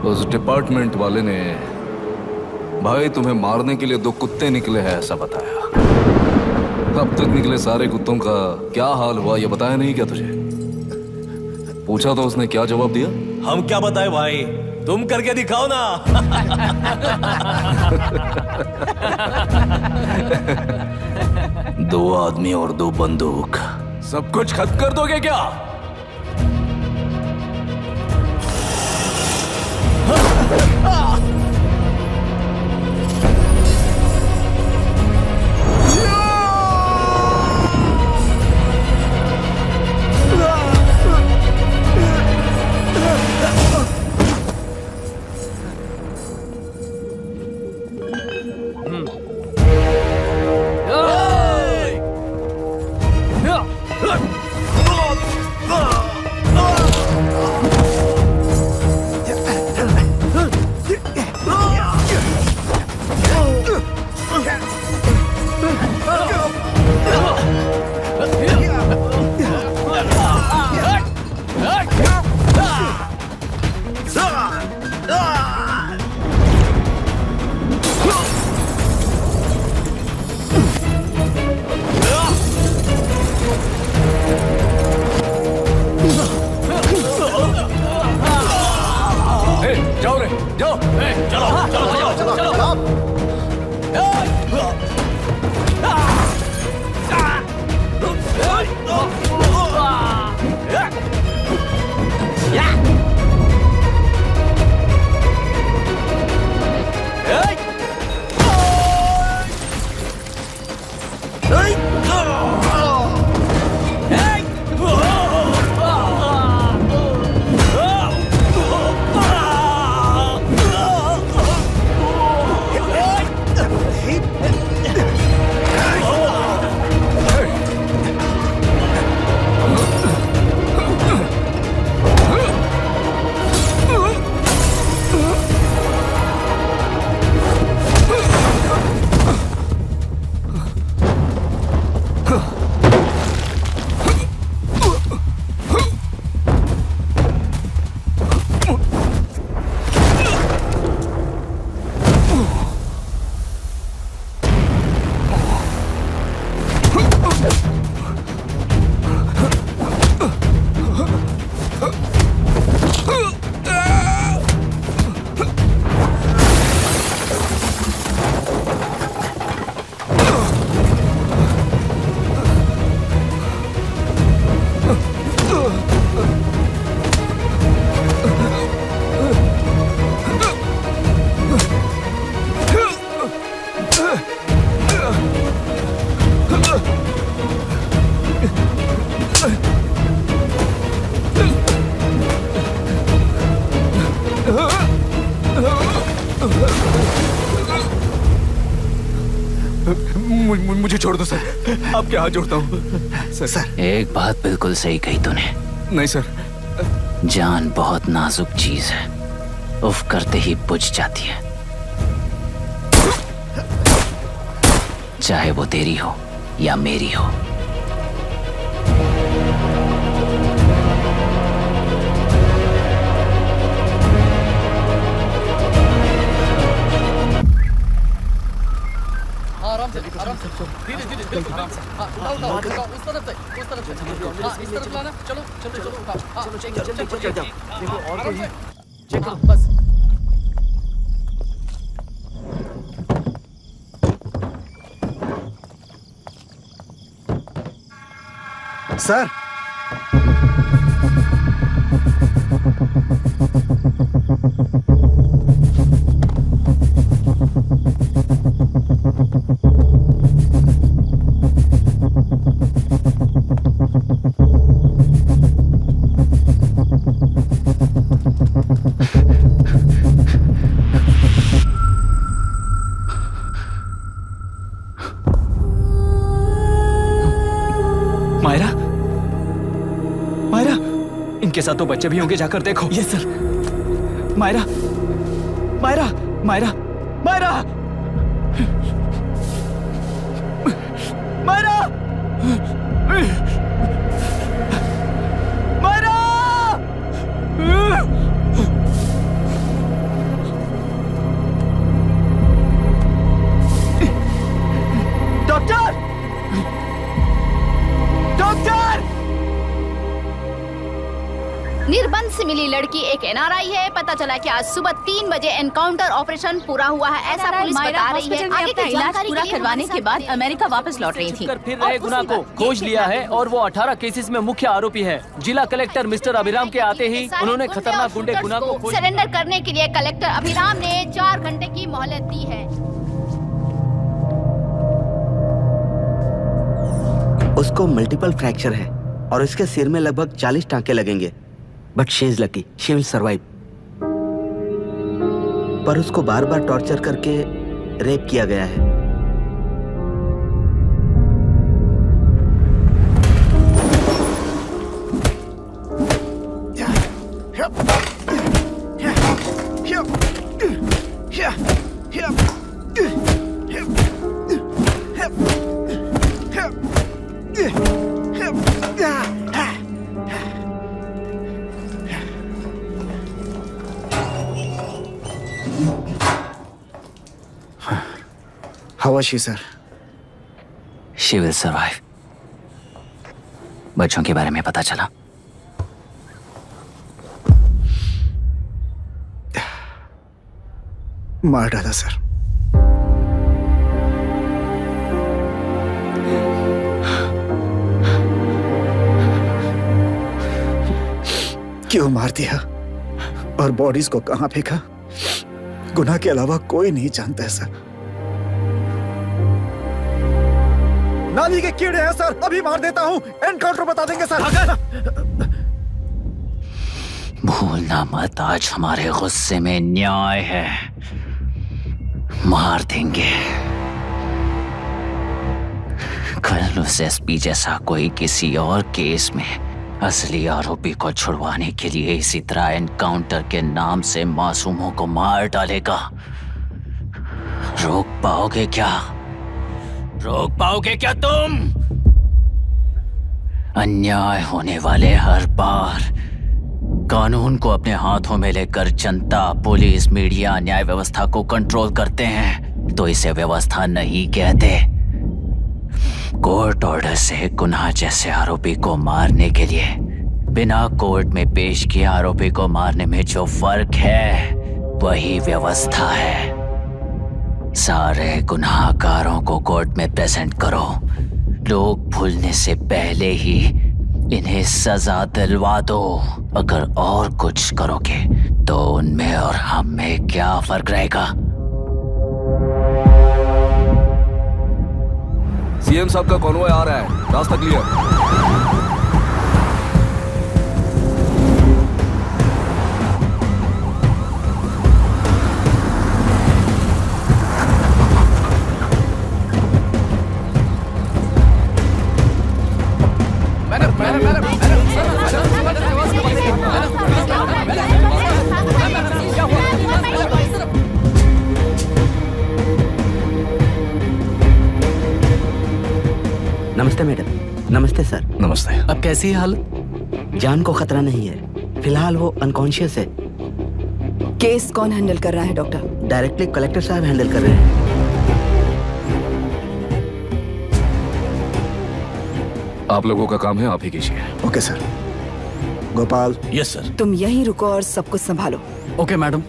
उस डिपार्टमेंट वाले ने भाई तुम्हें मारने के लिए 2 कुत्ते निकले हैं ऐसा बताया। अब तक निकले सारे कुत्तों का क्या हाल हुआ ये बताया नहीं क्या तुझे? पूछा तो उसने क्या जवाब दिया? हम क्या बताए भाई, तुम करके दिखाओ ना। 2 आदमी और 2 बंदूक, सब कुछ खत्म कर दोगे क्या? मुझे छोड़ दो सर, आपके हाथ जोड़ता हूँ सर। एक बात बिल्कुल सही कही तूने। नहीं सर, जान बहुत नाजुक चीज है, उफ करते ही बुझ जाती है, चाहे वो तेरी हो या मेरी हो। आराम से धीरे धीरे बिल्कुल आराम से। हाँ उठाओ उस तरफ से हाँ इस तरफ लाना। चलो चलो चलो उठाओ। चलो चेक देखो और कोई चेक करो बस। सर के साथ तो बच्चे भी होंगे, जाकर देखो। Yes sir. मायरा मायरा मायरा मायरा मायरा मायरा निर्बंध से मिली लड़की एक एनआरआई है। पता चला कि आज सुबह 3 बजे एनकाउंटर ऑपरेशन पूरा हुआ है, ऐसा पुलिस बता रही है। आगे का इलाज पूरा करवाने के बाद अमेरिका वापस लौट रही थी। फिर रहे गुना को खोज लिया है और वो 18 केसेस में मुख्य आरोपी है। जिला कलेक्टर मिस्टर अभिराम के आते ही उन्होंने खतरनाक गुंडे गुना को सरेंडर करने के लिए कलेक्टर अभिराम ने 4 घंटे की मोहलत दी है। उसको मल्टीपल फ्रैक्चर है और इसके सिर में लगभग 40 टांके लगेंगे, but she is lucky, she will survive. पर उसको बार बार टॉर्चर करके रेप किया गया है। How was she, sir? She will survive. बच्चों के बारे में पता चला? मार डाला सर। क्यों मार दिया और बॉडीज को कहां फेंका, गुनाह के अलावा कोई नहीं जानता है सर। नाली के कीड़े हैं सर, अभी मार देता हूं, एनकाउंटर बता देंगे सर। भूलना मत, आज हमारे गुस्से में न्याय है, मार देंगे। कल उस एसपी जैसा कोई किसी और केस में असली आरोपी को छुड़वाने के लिए इसी तरह एनकाउंटर के नाम से मासूमों को मार डालेगा। रोक पाओगे क्या? रोक पाओगे क्या तुम? अन्याय होने वाले हर बार कानून को अपने हाथों में लेकर जनता, पुलिस, मीडिया, न्याय व्यवस्था को कंट्रोल करते हैं तो इसे व्यवस्था नहीं कहते। कोर्ट ऑर्डर से गुनाह जैसे आरोपी को मारने के लिए बिना कोर्ट में पेश किए आरोपी को मारने में जो फर्क है वही व्यवस्था है। सारे गुनाहगारों को कोर्ट में प्रेजेंट करो, लोग भूलने से पहले ही इन्हें सजा दिलवा दो। अगर और कुछ करोगे तो उनमें और हम में क्या फर्क रहेगा? सीएम साहब का कॉन्वॉय आ रहा है, रास्ता क्लियर। नमस्ते मैडम। नमस्ते सर। नमस्ते। अब कैसी है हालत? जान को खतरा नहीं है, फिलहाल वो अनकॉन्शियस है। केस कौन हैंडल कर रहा है डॉक्टर? डायरेक्टली कलेक्टर साहब हैंडल कर रहे हैं। आप लोगों का काम है, आप ही कीजिए। Okay sir. Gopal. Yes sir. तुम यहीं रुको और सब कुछ संभालो। Okay madam.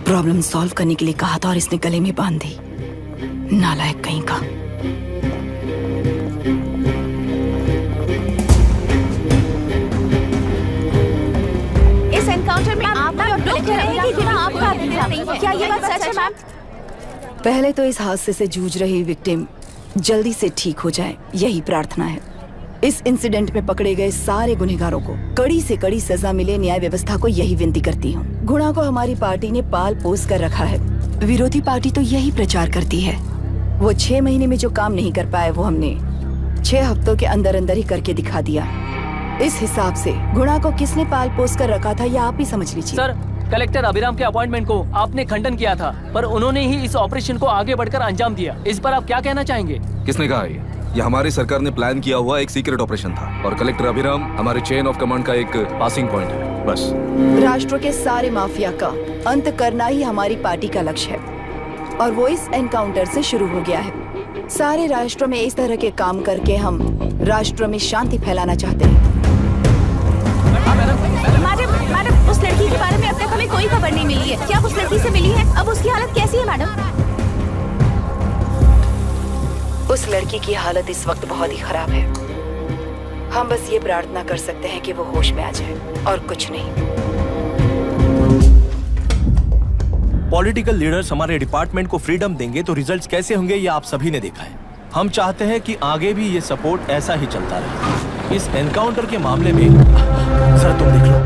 प्रॉब्लम सॉल्व करने के लिए कहा था और इसने गले में बांध दी, नालायक कहीं का। इस एनकाउंटर में आपका क्या ये बात सच है मैम? पहले तो इस हादसे से जूझ रही विक्टिम जल्दी से ठीक हो जाए, यही प्रार्थना है। इस इंसिडेंट में पकड़े गए सारे गुनहगारों को कड़ी से कड़ी सजा मिले, न्याय व्यवस्था को यही विनती करती हूँ। गुणा को हमारी पार्टी ने पाल पोस कर रखा है, विरोधी पार्टी तो यही प्रचार करती है। वो 6 महीने में जो काम नहीं कर पाए वो हमने 6 हफ्तों के अंदर अंदर ही करके दिखा दिया। इस हिसाब से गुणा को किसने पाल पोस कर रखा था ये आप ही समझ लीजिए। सर, कलेक्टर अभिराम के अपॉइंटमेंट को आपने खंडन किया था, पर उन्होंने ही इस ऑपरेशन को आगे बढ़कर अंजाम दिया। इस पर आप क्या कहना चाहेंगे? किसने कहा ये हमारी सरकार ने प्लान किया हुआ एक सीक्रेट ऑपरेशन था और कलेक्टर अभिराम हमारे चेन ऑफ कमांड का एक पासिंग पॉइंट है, बस। राष्ट्र के सारे माफिया का अंत करना ही हमारी पार्टी का लक्ष्य है और वो इस एनकाउंटर से शुरू हो गया है। सारे राष्ट्रों में इस तरह के काम करके हम राष्ट्र में शांति फैलाना चाहते हैं। लड़की की हालत इस वक्त बहुत ही खराब है। हम बस ये प्रार्थना कर सकते हैं कि वो होश में आ जाए और कुछ नहीं। पॉलिटिकल लीडर्स हमारे डिपार्टमेंट को फ्रीडम देंगे तो रिजल्ट्स कैसे होंगे ये आप सभी ने देखा है। हम चाहते हैं कि आगे भी ये सपोर्ट ऐसा ही चलता रहे। इस एनकाउंटर के मामले में सर तुम देख लो।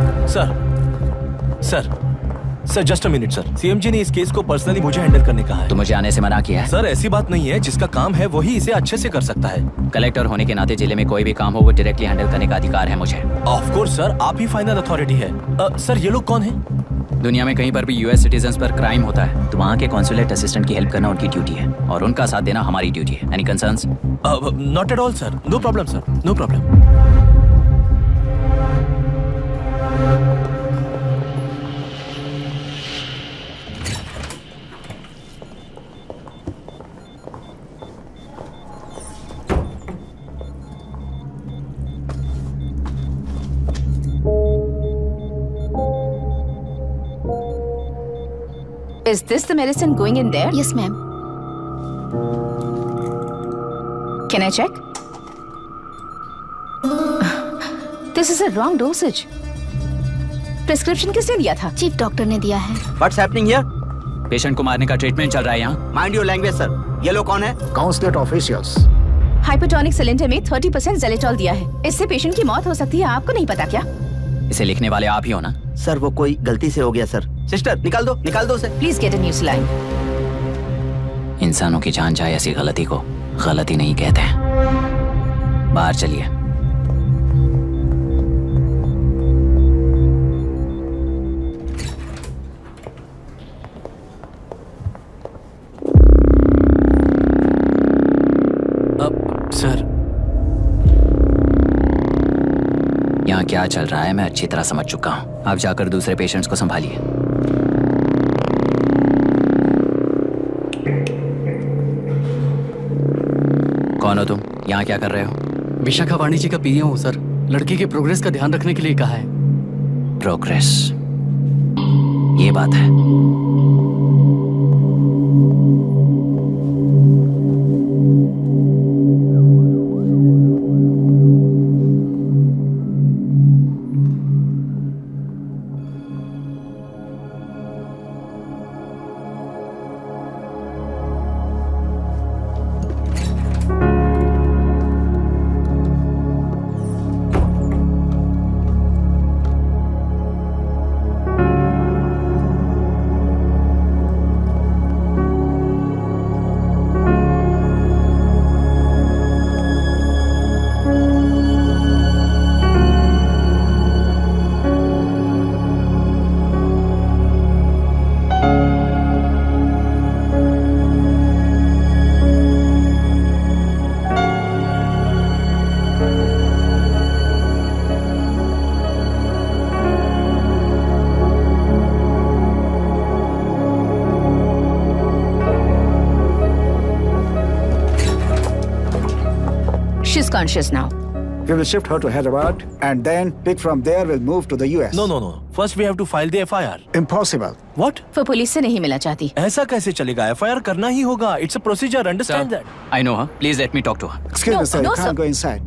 Sir just a minute sir. CMG ने इस केस को पर्सनली मुझे हैंडल करने कहा है। तो मुझे आने से मना किया है? सर ऐसी बात नहीं है, जिसका काम है वही इसे अच्छे से कर सकता है। कलेक्टर होने के नाते जिले में कोई भी काम हो वो डायरेक्टली हैंडल करने का अधिकार है मुझे। ऑफ कोर्स सर, आप ही फाइनल अथॉरिटी है। सर ये लोग कौन है? दुनिया में कहीं पर भी यूएस सिटीजन्स पर क्राइम होता है तो वहाँ के कॉन्सुलेट असिस्टेंट की हेल्प करना उनकी ड्यूटी है और उनका साथ देना हमारी ड्यूटी है। Any concerns? Not at all sir, no problem sir, no problem. Is this the medicine going in there? Yes, ma'am. Can I check? This is a wrong dosage. Prescription किसने दिया था? चीफ डॉक्टर ने दिया है। What's happening here? Patient को मारने का treatment चल रहा है यहाँ। Mind your language, sir. ये लोग कौन है? Consulate officials. हाइपोटोनिक सिलेंडर में 30% ज़ेलेटॉल दिया है। इससे पेशेंट की मौत हो सकती है, आपको नहीं पता क्या? इसे लिखने वाले आप ही हो ना? सर वो कोई गलती से हो गया सर। सिस्टर निकाल दो उसे। Please get a new saline. इंसानों की जान जाए ऐसी गलती को गलती नहीं कहते हैं। बाहर चलिए। सर यहाँ क्या चल रहा है मैं अच्छी तरह समझ चुका हूँ। आप जाकर दूसरे पेशेंट्स को संभालिए। कौन हो तुम? यहाँ क्या कर रहे हो? विशाखा वाणिज्य का पीए हूँ सर। लड़की के प्रोग्रेस का ध्यान रखने के लिए कहा है। प्रोग्रेस, ये बात है। She's conscious now. We will shift her to Hyderabad and then pick from there. We'll move to the US. No. First we have to file the FIR. Impossible. What? वो पुलिस से नहीं मिलना चाहती। ऐसा कैसे चलेगा? FIR करना ही होगा। It's a procedure. Understand that? I know her. Please let me talk to her. Excuse me, sir. no, You can't sir. go inside.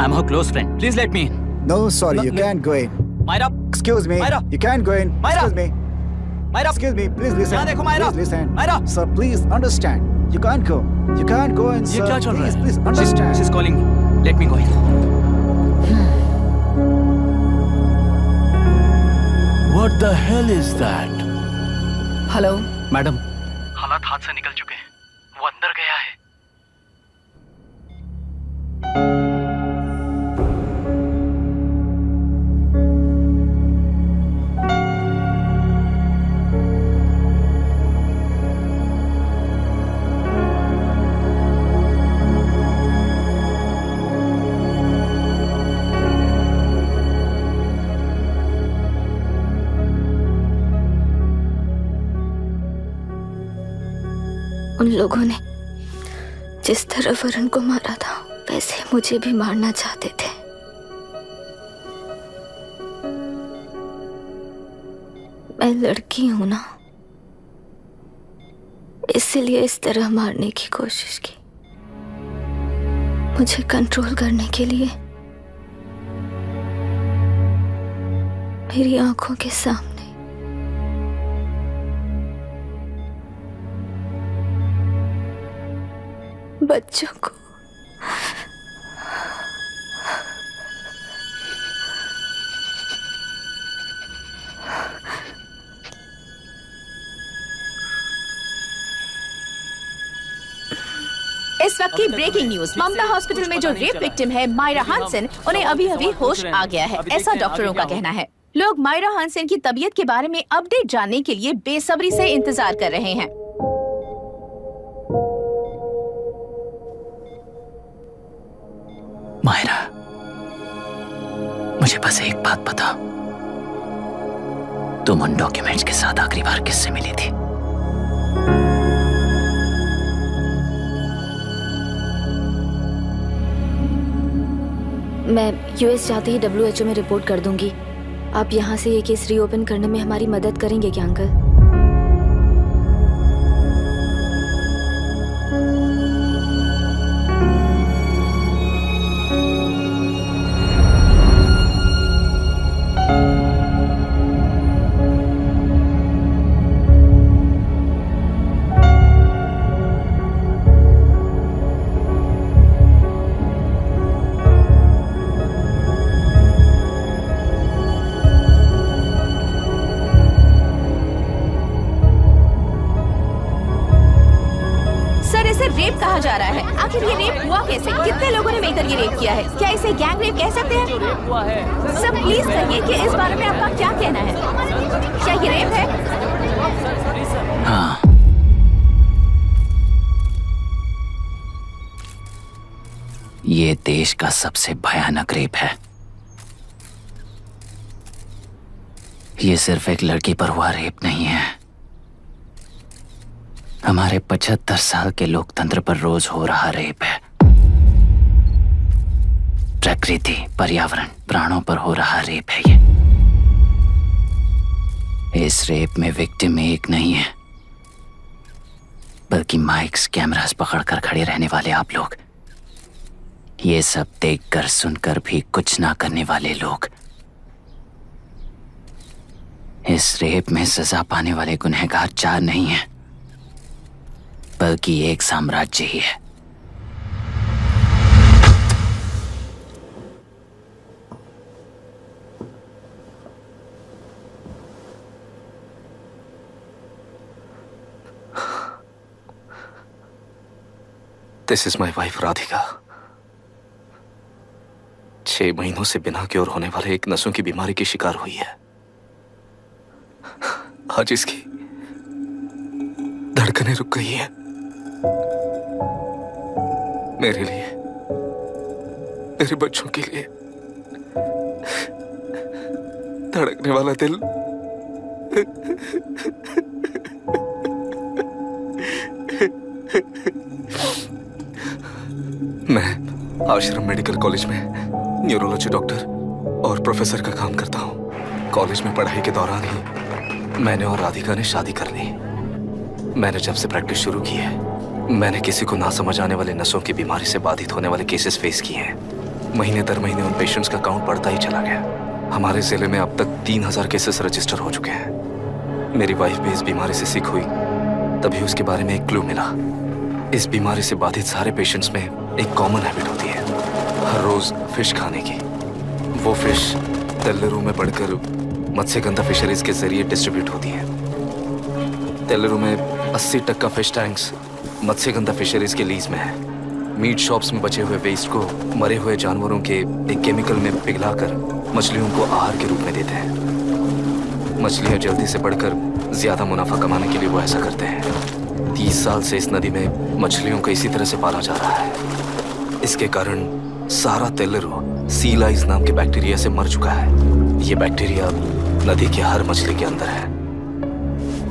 I'm her close friend. Please let me in. No, sorry, you can't go in. Myra, Excuse me. Myra. You can't go in. Myra. Excuse me. Myra. Excuse me. Please listen. यहाँ देखो, Myra. Please listen. Myra. Sir, please understand. You can't go. You can't go in, sir. ये क्या चल रहा है? Please understand. She's calling me. Let me go in. What the hell is that? Hello madam, हालात हाथ से निकल चुके हैं। वो अंदर गया है। उन लोगों ने जिस तरह वरुण को मारा था वैसे मुझे भी मारना चाहते थे। मैं लड़की हूं ना, इसलिए इस तरह मारने की कोशिश की। मुझे कंट्रोल करने के लिए मेरी आंखों के सामने बच्चों को इस वक्त की ब्रेकिंग न्यूज, ममता हॉस्पिटल में जो रेप विक्टिम है मायरा हानसन, उन्हें अभी अभी होश आ गया है, ऐसा डॉक्टरों का कहना है। लोग मायरा हानसन की तबीयत के बारे में अपडेट जानने के लिए बेसब्री से इंतजार कर रहे हैं। मायरा, मुझे बस एक बात बता, तुम उन डॉक्यूमेंट्स के साथ आखिरी बार किससे मिली थी? मैं यूएस जाते ही WHO में रिपोर्ट कर दूंगी। आप यहाँ से ये केस रीओपन करने में हमारी मदद करेंगे क्या अंकल? रेप कहा जा रहा है, आखिर ये रेप हुआ कैसे? कितने लोगों ने मिलकर ये रेप किया है? क्या इसे गैंग रेप कह सकते हैं? सब प्लीज कहिए कि इस बारे में आपका क्या कहना है? क्या ये रेप है? हाँ, ये देश का सबसे भयानक रेप है। ये सिर्फ एक लड़की पर हुआ रेप नहीं है, हमारे 75 साल के लोकतंत्र पर रोज हो रहा रेप है। प्रकृति, पर्यावरण, प्राणों पर हो रहा रेप है ये। इस रेप में विक्टिम एक नहीं है, बल्कि माइक्स, कैमरास पकड़कर खड़े रहने वाले आप लोग, ये सब देखकर सुनकर भी कुछ ना करने वाले लोग। इस रेप में सजा पाने वाले गुनहगार 4 नहीं हैं, बल्कि एक साम्राज्य ही है। This is my wife Radhika. 6 महीनों से बिना क्योर होने वाले एक नसों की बीमारी की शिकार हुई है। आज इसकी धड़कनें रुक गई है। मेरे लिए, मेरे बच्चों के लिए धड़कने वाला दिल मैं आश्रम मेडिकल कॉलेज में न्यूरोलॉजी डॉक्टर और प्रोफेसर का काम करता हूँ। कॉलेज में पढ़ाई के दौरान ही मैंने और राधिका ने शादी कर ली। मैंने जब से प्रैक्टिस शुरू की है, मैंने किसी को ना समझ आने वाले नसों की बीमारी से बाधित होने वाले केसेस फेस किए हैं। महीने दर महीने उन पेशेंट्स का काउंट बढ़ता ही चला गया। हमारे जिले में अब तक 3000 केसेस रजिस्टर हो चुके हैं। मेरी वाइफ भी इस बीमारी से सिक हुई, तभी उसके बारे में एक क्लू मिला। इस बीमारी से बाधित सारे पेशेंट्स में एक कॉमन हैबिट होती है, हर रोज फिश खाने की। वो फिश तेल्लेरू में बढ़कर मत्स्यगंधा फिशरीज के जरिए डिस्ट्रीब्यूट होती है। तेल्लेरू में 80% फिश टैंक्स मत्स्यगंधा फिशरीज के लीज में है। मीट शॉप्स में बचे हुए वेस्ट को मरे हुए जानवरों के एक केमिकल में पिघलाकर मछलियों को आहार के रूप में देते हैं। मछलियां जल्दी से बढ़कर ज्यादा मुनाफा कमाने के लिए वो ऐसा करते हैं। 30 साल से इस नदी में मछलियों को इसी तरह से पाला जा रहा है। इसके कारण सारा तेल्लेरू सी लाइस नाम के बैक्टीरिया से मर चुका है। ये बैक्टीरिया नदी की हर मछली के अंदर है।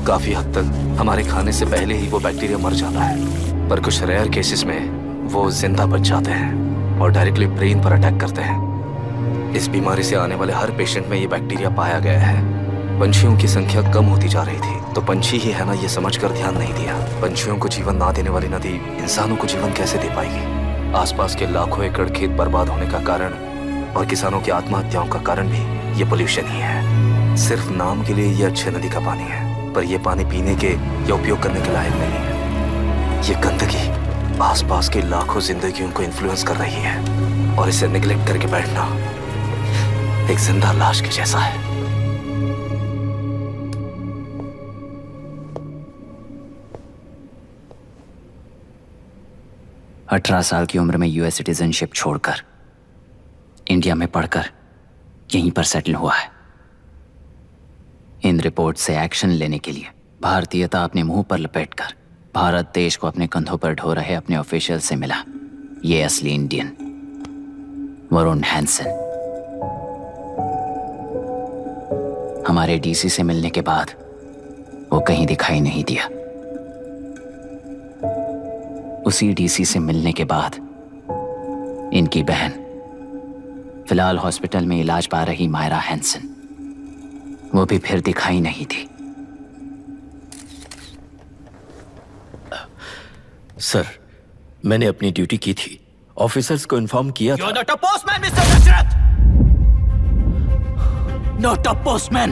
काफी हद तक हमारे खाने से पहले ही वो बैक्टीरिया मर जाता है, पर कुछ रेयर केसेस में वो जिंदा बच जाते हैं और डायरेक्टली ब्रेन पर अटैक करते हैं। इस बीमारी से आने वाले हर पेशेंट में ये बैक्टीरिया पाया गया है। पंछियों की संख्या कम होती जा रही थी, तो पंछी ही है ना ये समझकर ध्यान नहीं दिया। पंछियों को जीवन ना देने वाली नदी इंसानों को जीवन कैसे दे पाएगी? आसपास के लाखों एकड़ खेत बर्बाद होने का कारण और किसानों की आत्महत्याओं का कारण भी ये पोल्यूशन ही है। सिर्फ नाम के लिए ये अच्छे नदी का पानी है, पर ये पानी पीने के या उपयोग करने के लायक नहीं है। ये गंदगी आसपास की लाखों जिंदगियों को इन्फ्लुएंस कर रही है और इसे निगलेक्ट करके बैठना एक जिंदा लाश के जैसा है। अठारह साल की उम्र में यूएस सिटीजनशिप छोड़कर इंडिया में पढ़कर यहीं पर सेटल हुआ है। इन रिपोर्ट से एक्शन लेने के लिए भारतीयता अपने मुंह पर लपेटकर भारत देश को अपने कंधों पर ढो रहे अपने ऑफिशियल से मिला ये असली इंडियन वरुण हैंसन। हमारे डीसी से मिलने के बाद वो कहीं दिखाई नहीं दिया। उसी डीसी से मिलने के बाद इनकी बहन फिलहाल हॉस्पिटल में इलाज पा रही मायरा हैंसन, वो भी फिर दिखाई नहीं दी। सर, मैंने अपनी ड्यूटी की थी, ऑफिसर्स को इन्फॉर्म किया था। You're not a postman, Mr. Dashrath! Not a postman!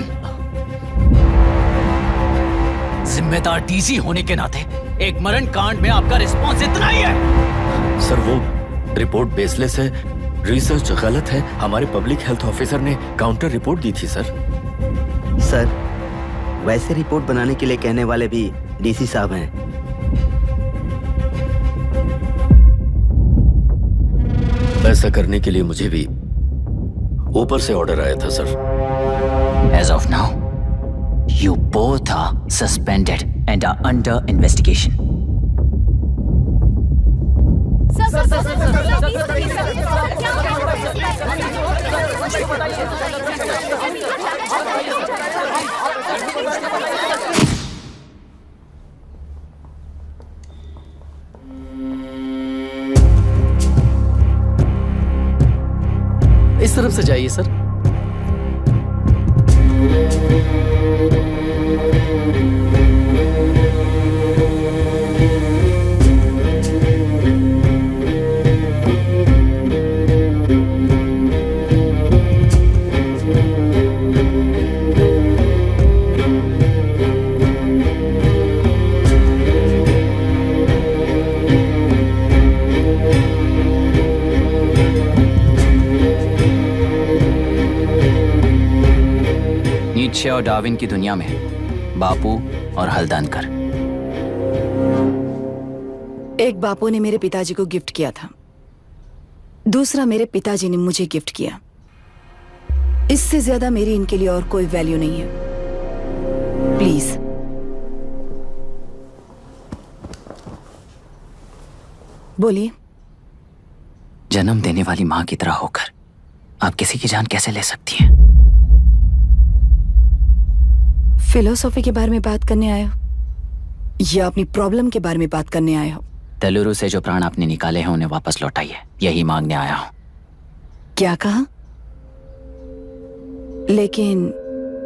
जिम्मेदार डीसी होने के नाते एक मरण कांड में आपका रिस्पॉन्स इतना ही है। सर, वो रिपोर्ट बेसलेस है, रिसर्च गलत है। हमारे पब्लिक हेल्थ ऑफिसर ने काउंटर रिपोर्ट दी थी सर। सर, वैसे रिपोर्ट बनाने के लिए कहने वाले भी डीसी साहब हैं। ऐसा करने के लिए मुझे भी ऊपर से ऑर्डर आया था sir. As of now, you both are suspended and are under investigation. इस तरफ से जाइए सर। नीत्शे और डार्विन की दुनिया में बापू और हल्दानकर। एक बापू ने मेरे पिताजी को गिफ्ट किया था, दूसरा मेरे पिताजी ने मुझे गिफ्ट किया। इससे ज्यादा मेरी इनके लिए और कोई वैल्यू नहीं है। प्लीज बोलिए। जन्म देने वाली मां की तरह होकर आप किसी की जान कैसे ले सकती हैं? फिलोसॉफी के बारे में बात करने आए हो या अपनी प्रॉब्लम के बारे में बात करने आए हो? तेलुरु से जो प्राण आपने निकाले हैं उन्हें वापस लौटाइए, यही मांगने आया हूं। क्या कहा? लेकिन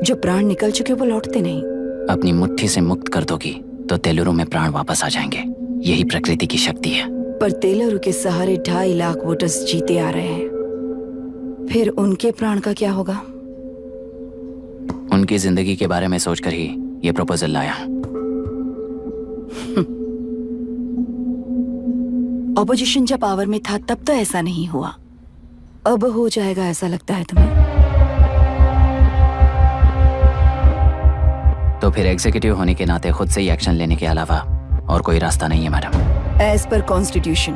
जो प्राण निकल चुके वो लौटते नहीं। अपनी मुट्ठी से मुक्त कर दोगी तो तेलुरु में प्राण वापस आ जाएंगे, यही प्रकृति की शक्ति है। पर तेलुरु के सहारे 2.5 लाख वोटर्स जीते आ रहे हैं, फिर उनके प्राण का क्या होगा? उनकी जिंदगी के बारे में सोचकर ही ये प्रपोजल लाया हूं। ऑपोजिशन जब पावर में था तब तो ऐसा नहीं हुआ, अब हो जाएगा ऐसा लगता है तुम्हें? तो फिर एग्जीक्यूटिव होने के नाते खुद से ही एक्शन लेने के अलावा और कोई रास्ता नहीं है मैडम। एज पर कॉन्स्टिट्यूशन,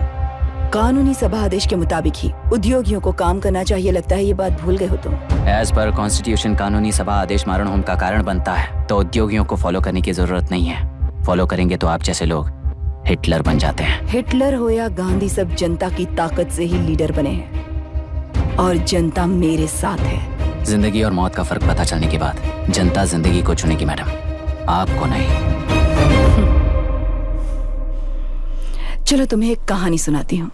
कानूनी सभा आदेश के मुताबिक ही उद्योगियों को काम करना चाहिए। लगता है ये बात भूल गए हो तुम। एज पर कॉन्स्टिट्यूशन कानूनी सभा आदेश मारण होम का कारण बनता है, तो उद्योगियों को फॉलो करने की जरूरत नहीं है। फॉलो करेंगे तो आप जैसे लोग हिटलर बन जाते हैं। हिटलर हो या गांधी, सब जनता की ताकत से ही लीडर बने हैं और जनता मेरे साथ है। जिंदगी और मौत का फर्क पता चलने के बाद जनता जिंदगी को चुनेगी मैडम, आपको नहीं। चलो तुम्हें एक कहानी सुनाती हूँ।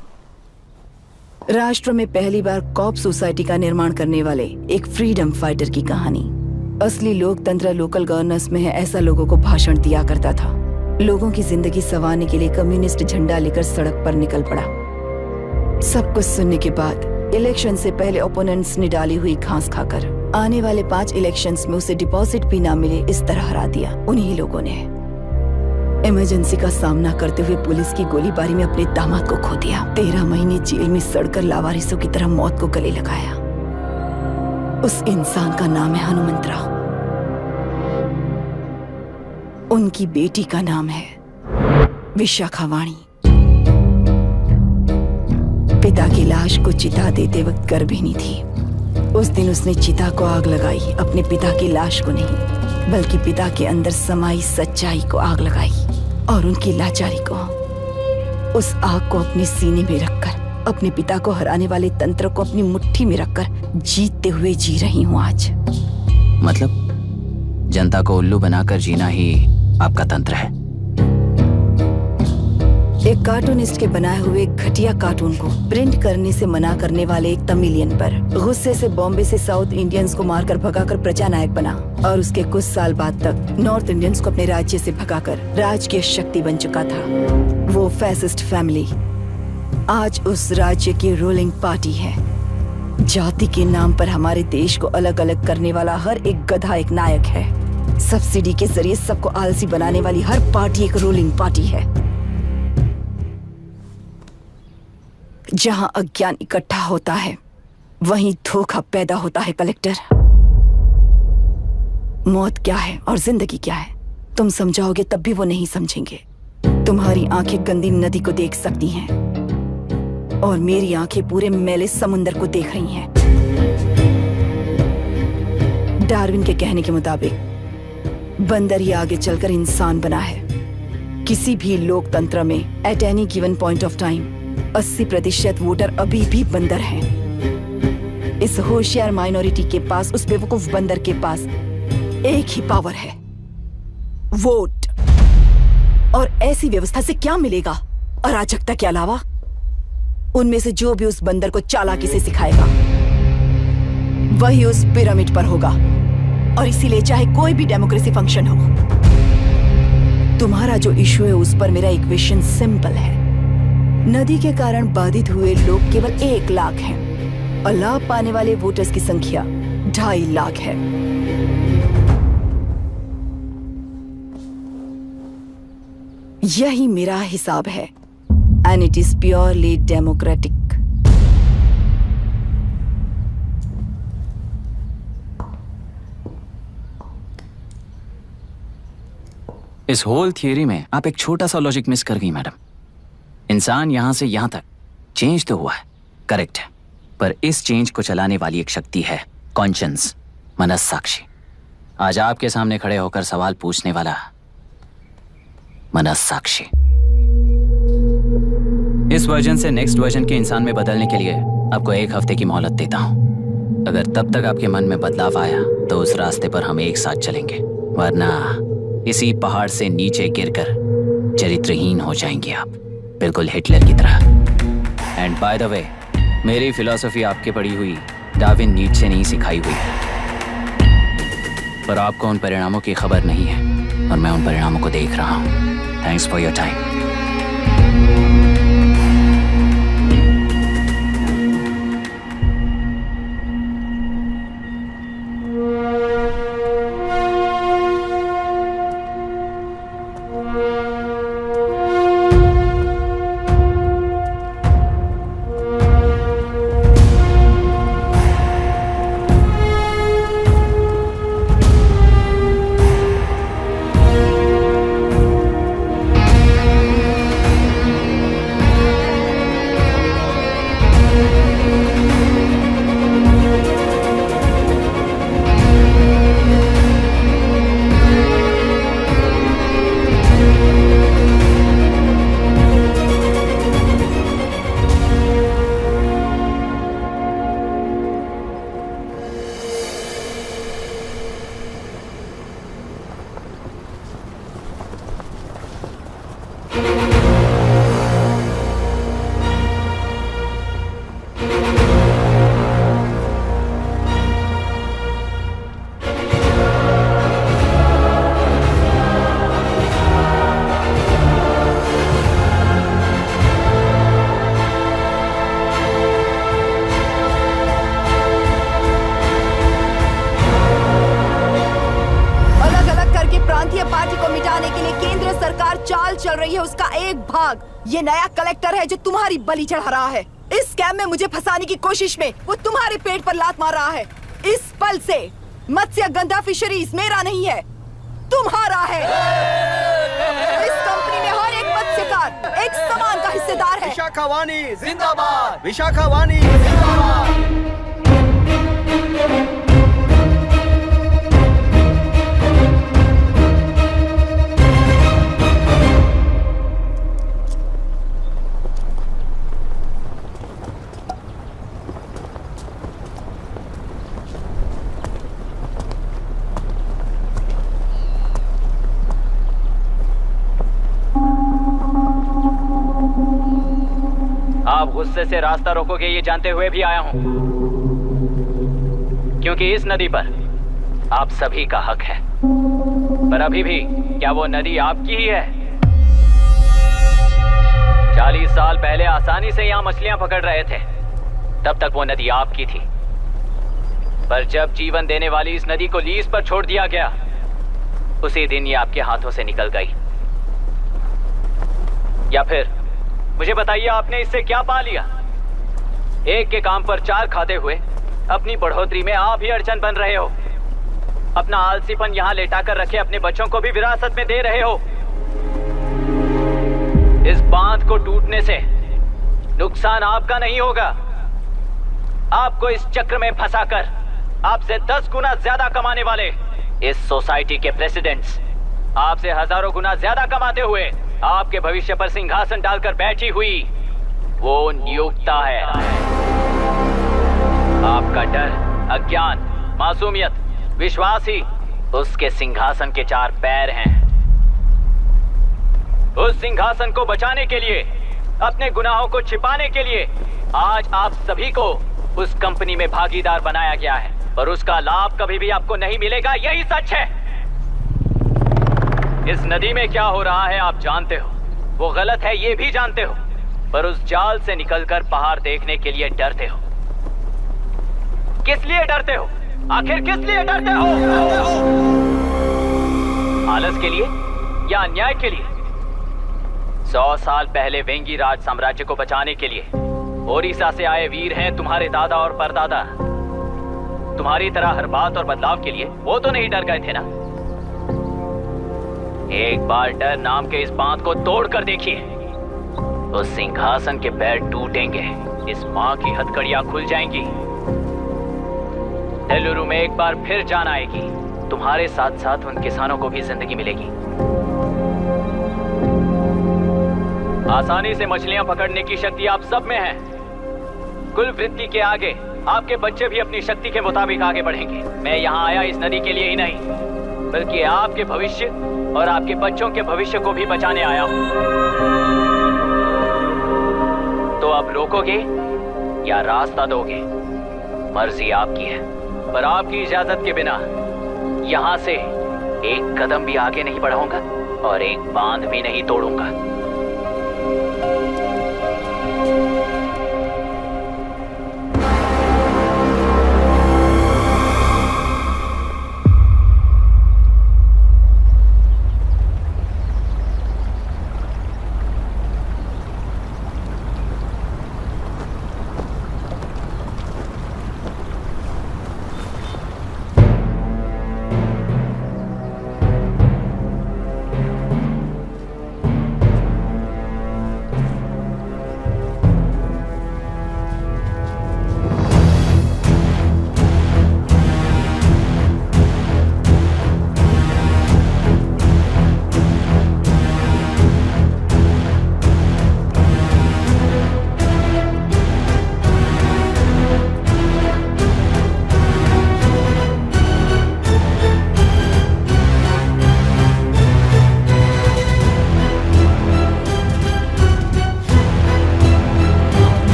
राष्ट्र में पहली बार कॉप सोसाइटी का निर्माण करने वाले एक फ्रीडम फाइटर की कहानी। असली लोकतंत्र लोकल गवर्नेंस में है, ऐसा लोगों को भाषण दिया करता था। लोगों की जिंदगी संवारने के लिए कम्युनिस्ट झंडा लेकर सड़क पर निकल पड़ा। सब कुछ सुनने के बाद इलेक्शन से पहले ओपोनेंट्स ने डाली हुई घास खाकर आने वाले 5 इलेक्शंस में उसे डिपॉजिट भी ना मिले इस तरह हरा दिया उन्हीं लोगों ने। इमरजेंसी का सामना करते हुए पुलिस की गोलीबारी में अपने दामाद को खो दिया। 13 महीने जेल में सड़कर लावारिसों की तरह मौत को गले लगाया। उस इंसान का नाम है हनुमंतरा। उनकी बेटी का नाम है विशाखावाणी। पिता की लाश को चिता देते वक्त गर्भिणी थी। उस दिन उसने चिता को आग लगाई, अपने पिता की लाश को नहीं बल्कि पिता के अंदर समाई सच्चाई को आग लगाई और उनकी लाचारी को। उस आग को अपने सीने में रखकर अपने पिता को हराने वाले तंत्र को अपनी मुट्ठी में रखकर जीतते हुए जी रही हूँ आज। मतलब जनता को उल्लू बनाकर जीना ही आपका तंत्र है? एक कार्टूनिस्ट के बनाए हुए घटिया कार्टून को प्रिंट करने से मना करने वाले एक तमिलियन पर गुस्से से बॉम्बे से साउथ इंडियंस को मारकर भगाकर प्रजानायक बना और उसके कुछ साल बाद तक नॉर्थ इंडियंस को अपने राज्य से भगाकर राजकीय शक्ति बन चुका था। वो फैसिस्ट फैमिली आज उस राज्य की रूलिंग पार्टी है। जाति के नाम पर हमारे देश को अलग अलग करने वाला हर एक गधा एक नायक है। सब्सिडी के जरिए सबको आलसी बनाने वाली हर पार्टी एक रूलिंग पार्टी है। जहां अज्ञान इकट्ठा होता है वहीं धोखा पैदा होता है। कलेक्टर, मौत क्या है और जिंदगी क्या है तुम समझाओगे तब भी वो नहीं समझेंगे। तुम्हारी आंखें गंदी नदी को देख सकती हैं और मेरी आंखें पूरे मैले समुंदर को देख रही हैं। डार्विन के कहने के मुताबिक बंदर ही आगे चलकर इंसान बना है। किसी भी लोकतंत्र में at any given point of time 80% voter अभी भी बंदर हैं। इस होशियार माइनॉरिटी के पास, उस बेवकूफ बंदर के पास एक ही पावर है, वोट। और ऐसी व्यवस्था से क्या मिलेगा अराजकता के अलावा? उनमें से जो भी उस बंदर को चालाकी से सिखाएगा वही उस पिरामिड पर होगा। और इसीलिए चाहे कोई भी डेमोक्रेसी फंक्शन हो, तुम्हारा जो इशू है उस पर मेरा इक्वेशन सिंपल है। नदी के कारण बाधित हुए लोग केवल 1 लाख हैं और लाभ पाने वाले वोटर्स की संख्या 2.5 लाख है। यही मेरा हिसाब है and it is purely democratic. इस होल थियरी में आप एक छोटा सा लॉजिक मिस कर गई मैडम। इंसान यहां से यहां तक चेंज तो हुआ है, करेक्ट है, पर इस चेंज को चलाने वाली एक शक्ति है, कॉन्शियंस, मनस्साक्षी। आज आपके सामने खड़े होकर सवाल पूछने वाला मनस्साक्षी। इस वर्जन से नेक्स्ट वर्जन के इंसान में बदलने के लिए आपको 1 हफ्ते की मोहलत देता हूं। अगर तब तक आपके मन में बदलाव आया तो उस रास्ते पर हम एक साथ चलेंगे, वरना इसी पहाड़ से नीचे गिरकर चरित्रहीन हो जाएंगे आप, बिल्कुल हिटलर की तरह। एंड बाय द वे, मेरी फिलॉसफी आपके पढ़ी हुई डार्विन नीचे नहीं सिखाई हुई है, पर आपको उन परिणामों की खबर नहीं है और मैं उन परिणामों को देख रहा हूं। Thanks for your time. चाल चल रही है उसका एक भाग ये नया कलेक्टर है जो तुम्हारी बलि चढ़ा रहा है। इस स्कैम में मुझे फंसाने की कोशिश में वो तुम्हारे पेट पर लात मार रहा है। इस पल से मत्स्य गंधा फिशरीज मेरा नहीं है, तुम्हारा है। इस कंपनी में हर एक मत्स्यकार एक समान का हिस्सेदार है। विशाखावाणी जिंदाबाद, विशाखावाणी जिंदाबाद। आप गुस्से से रास्ता रोकोगे ये जानते हुए भी आया हूं, क्योंकि इस नदी पर आप सभी का हक है। पर अभी भी क्या वो नदी आपकी ही है? 40 साल पहले आसानी से यहां मछलियां पकड़ रहे थे, तब तक वो नदी आपकी थी। पर जब जीवन देने वाली इस नदी को लीज पर छोड़ दिया गया, उसी दिन ये आपके हाथों से निकल गई। या फिर मुझे बताइए, आपने इससे क्या पा लिया? एक के काम पर 4 खाते हुए अपनी बढ़ोतरी में आप ही अड़चन बन रहे हो। अपना आलसीपन यहां लेटा कर रखे अपने बच्चों को भी विरासत में दे रहे हो। इस बांध को टूटने से नुकसान आपका नहीं होगा, आपको इस चक्र में फंसाकर आपसे 10 गुना ज्यादा कमाने वाले इस सोसाइटी के प्रेसिडेंट्स आपसे हजारों गुना ज्यादा कमाते हुए आपके भविष्य पर सिंहासन डालकर बैठी हुई वो नियोक्ता है। आपका डर, अज्ञान, मासूमियत, विश्वास ही उसके सिंहासन के 4 पैर हैं। उस सिंहासन को बचाने के लिए, अपने गुनाहों को छिपाने के लिए आज आप सभी को उस कंपनी में भागीदार बनाया गया है, और उसका लाभ कभी भी आपको नहीं मिलेगा। यही सच है। इस नदी में क्या हो रहा है आप जानते हो, वो गलत है ये भी जानते हो, पर उस जाल से निकलकर पहाड़ देखने के लिए डरते हो। किस लिए डरते हो? आखिर किस लिए डरते हो? आलस के लिए या अन्याय के लिए? 100 साल पहले वेंगी राज साम्राज्य को बचाने के लिए ओडिशा से आए वीर हैं तुम्हारे दादा और परदादा। तुम्हारी तरह हर बात और बदलाव के लिए वो तो नहीं डर गए थे ना। एक बार डर नाम के इस बांध को तोड़ कर देखिए, उस सिंहासन के पैर टूटेंगे, इस मां की हथकड़ियां खुल जाएंगी। नेल्लूरू में एक बार फिर जान आएगी, तुम्हारे साथ साथ उन किसानों को भी जिंदगी मिलेगी। आसानी से मछलियां पकड़ने की शक्ति आप सब में है। कुल वृत्ति के आगे आपके बच्चे भी अपनी शक्ति के मुताबिक आगे बढ़ेंगे। मैं यहाँ आया इस नदी के लिए ही नहीं, बल्कि आपके भविष्य और आपके बच्चों के भविष्य को भी बचाने आया हूँ। तो अब रोकोगे या रास्ता दोगे, मर्जी आपकी है, पर आपकी इजाजत के बिना यहाँ से एक कदम भी आगे नहीं बढ़ाऊंगा और एक बांध भी नहीं तोड़ूंगा।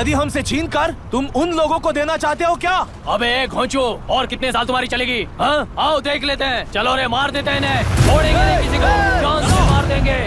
नदी हमसे छीन कर तुम उन लोगों को देना चाहते हो क्या? अबे घोंचू, और कितने साल तुम्हारी चलेगी? हाँ, आओ देख लेते हैं। चलो रे, मार देते हैं इन्हें। छोड़ेंगे नहीं किसी को, जान से मार देंगे।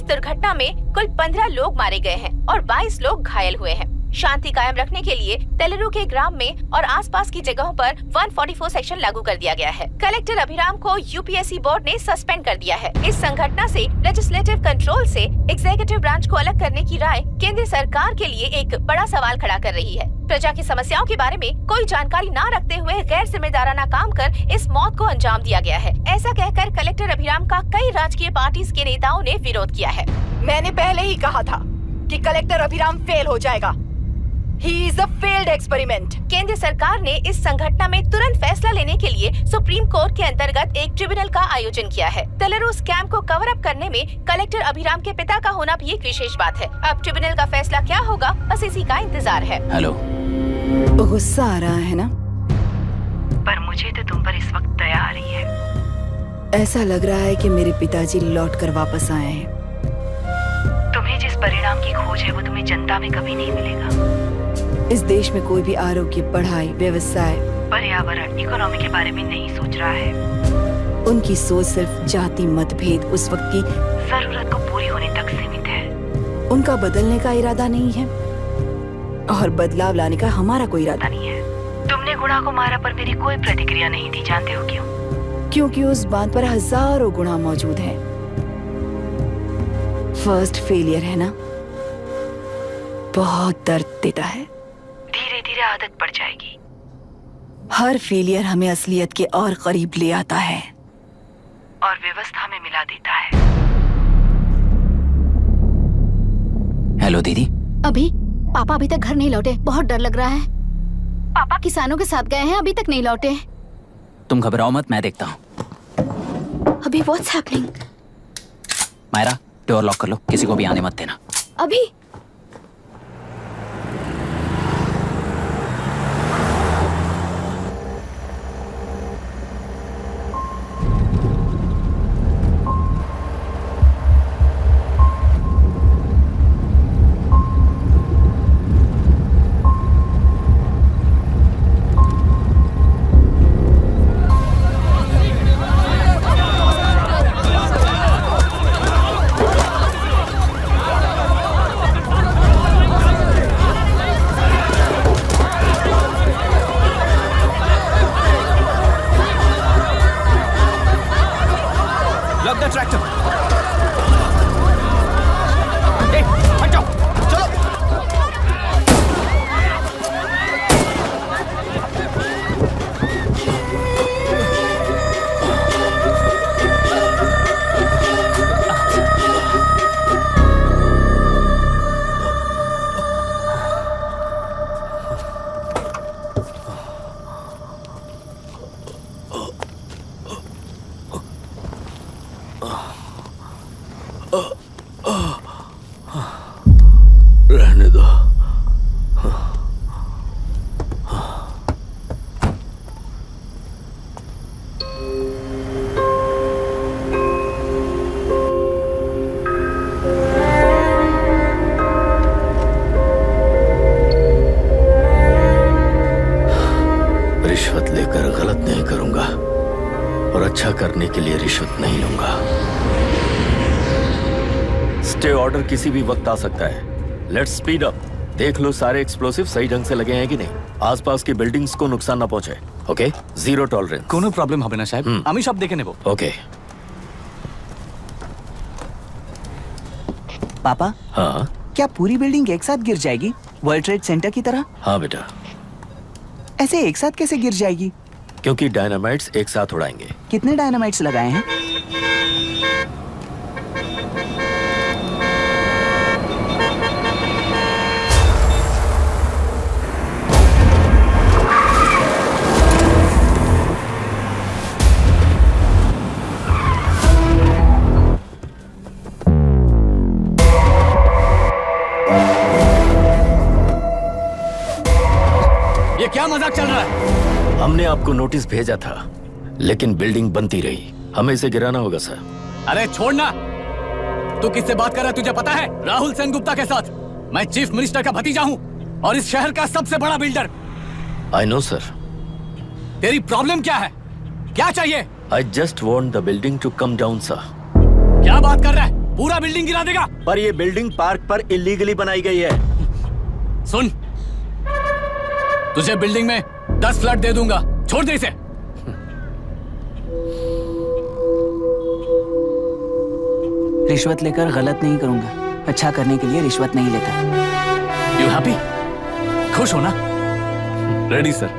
दुर्घटना में कुल 15 लोग मारे गए हैं और 22 लोग घायल हुए हैं। शांति कायम रखने के लिए तेलुरु के ग्राम में और आसपास की जगहों पर 144 सेक्शन लागू कर दिया गया है। कलेक्टर अभिराम को यूपीएससी बोर्ड ने सस्पेंड कर दिया है। इस संघटना से लेजिस्लेटिव कंट्रोल से एग्जीक्यूटिव ब्रांच को अलग करने की राय केंद्र सरकार के लिए एक बड़ा सवाल खड़ा कर रही है। प्रजा की समस्याओं के बारे में कोई जानकारी न रखते हुए गैर जिम्मेदाराना काम कर इस मौत को अंजाम दिया गया है। ऐसा कहकर कलेक्टर अभिराम का कई राजकीय पार्टी के नेताओं ने विरोध किया है। मैंने पहले ही कहा था कि कलेक्टर अभिराम फेल हो जाएगा। He is a failed experiment. केंद्र सरकार ने इस संघटना में तुरंत फैसला लेने के लिए सुप्रीम कोर्ट के अंतर्गत एक ट्रिब्यूनल का आयोजन किया है। तेलुरु स्कैम को कवर अप करने में कलेक्टर अभिराम के पिता का होना भी एक विशेष बात है। अब ट्रिब्यूनल का फैसला क्या होगा, बस इसी का इंतजार है। हेलो, गुस्सा आ रहा है ना? पर मुझे तो तुम पर इस वक्त दया आ रही है। ऐसा लग रहा है कि मेरे पिताजी लौट कर वापस आए हैं। तुम्हें जिस परिणाम की खोज है वो तुम्हें जनता में कभी नहीं मिलेगा। इस देश में कोई भी आरोग्य, पढ़ाई, व्यवसाय, पर्यावरण, इकोनॉमी के बारे में नहीं सोच रहा है। उनकी सोच सिर्फ जाति मतभेद उस वक्त की जरूरत को पूरी होने तक सीमित है। उनका बदलने का इरादा नहीं है और बदलाव लाने का हमारा कोई इरादा नहीं है। तुमने गुणा को मारा पर मेरी कोई प्रतिक्रिया नहीं दी, जानते हो क्यों? क्योंकि उस बात पर हजारों गुणा मौजूद हैं। फर्स्ट फेलियर है ना, बहुत दर्द देता है। धीरे धीरे आदत पड़ जाएगी। हर फेलियर हमें असलियत के और करीब ले आता है और व्यवस्था में मिला देता है। हेलो दीदी। अभी पापा अभी तक घर नहीं लौटे, बहुत डर लग रहा है। पापा किसानों के साथ गए हैं, अभी तक नहीं लौटे। तुम घबराओ मत, मैं देखता हूँ। अभी what's happening? Myra, door lock कर लो, किसी को भी आने मत देना। अभी रहने दो। रिश्वत लेकर गलत नहीं करूंगा और अच्छा करने के लिए रिश्वत नहीं लूंगा। स्टे ऑर्डर किसी भी वक्त आ सकता है। Let's speed up. देख लो सारे एक्सप्लोसिव सही ढंग से लगे हैं कि नहीं। आसपास की बिल्डिंग्स को नुकसान ना पहुंचे। Okay, zero tolerance. कोनो प्रॉब्लम হবে না সাহেব, আমি সব দেখে নেব। ओके। पापा, हाँ क्या पूरी बिल्डिंग एक साथ गिर जाएगी, वर्ल्ड ट्रेड सेंटर की तरह? हाँ बेटा। ऐसे एक साथ कैसे गिर जाएगी? क्योंकि डायनामाइट्स एक साथ उड़ाएंगे। कितने डायनामाइट्स लगाए हैं? क्या मजाक चल रहा है? हमने आपको नोटिस भेजा था, लेकिन बिल्डिंग बनती रही। हमें इसे गिराना होगा सर। अरे छोड़ना। तू किससे बात कर रहा है तुझे पता है? राहुल सेनगुप्ता के साथ। मैं चीफ मिनिस्टर का भतीजा हूँ और इस शहर का सबसे बड़ा बिल्डर। I know sir. तेरी प्रॉब्लम क्या है? क्या चाहिए? I just want the building to come down sir. क्या बात कर रहा है? पूरा बिल्डिंग गिरा देगा? पर ये बिल्डिंग पार्क पर इलीगली बनाई गई है। सुन, तुझे बिल्डिंग में 10 फ्लैट दे दूंगा, छोड़ दे इसे। रिश्वत लेकर गलत नहीं करूंगा, अच्छा करने के लिए रिश्वत नहीं लेता। You happy? खुश हो ना? Ready sir.